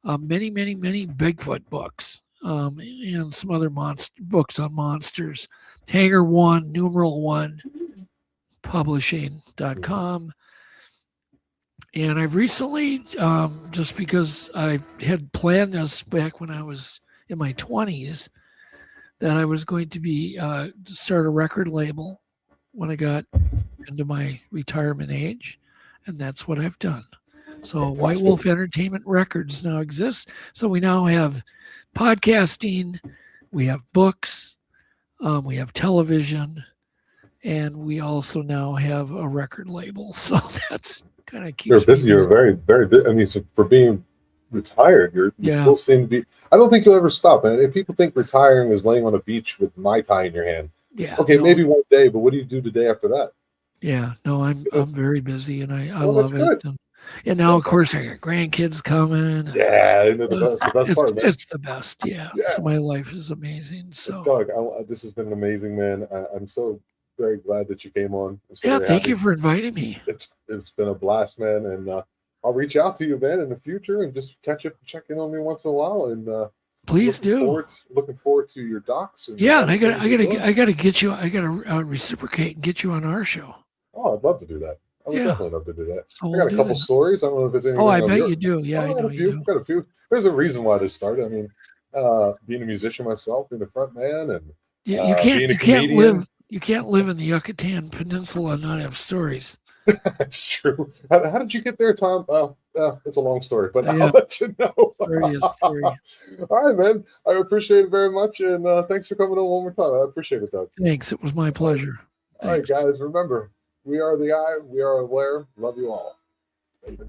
many, many, many Bigfoot books and some other books on monsters. Hangar One, #1, publishing.com. And I've recently, just because I had planned this back when I was in my 20s, that I was going to start a record label when I got into my retirement age, and that's what I've done. So Fantastic. White Wolf Entertainment Records now exists. So we now have podcasting, we have books, we have television, and we also now have a record label. So that's kind of keeps. You're busy. You're very, very busy. I mean, so for being retired, you still seem to be. I don't think you'll ever stop. And if people think retiring is laying on a beach with Mai Tai in your hand, okay, maybe one day. But what do you do the day after that? Yeah, no, I'm very busy, and I love it. And now, of course, I got grandkids coming. Yeah, the best part. It's the best. Yeah. So my life is amazing. So, Doug, this has been amazing, man. I'm so very glad that you came on. Thank you for inviting me. It's been a blast, man, and I'll reach out to you, man, in the future and just check in on me once in a while. And please do. Looking forward to your docs. And and I gotta get you. I gotta reciprocate and get you on our show. Oh, I'd love to do that. I would definitely love to do that. So I got a couple stories. I don't know if it's anything. Oh, I bet you do. Yeah, I know you do. Got a few. There's a reason why this started. I mean, being a musician myself, being a front man, and you can't live in the Yucatan Peninsula and not have stories. That's true. How did you get there, Tom? It's a long story, but I'll let you know. Story. All right, man. I appreciate it very much, and thanks for coming on one more time. I appreciate it, Doug. Thanks. It was my pleasure. All right, guys. Remember, we are the eye. We are aware. Love you all. Later.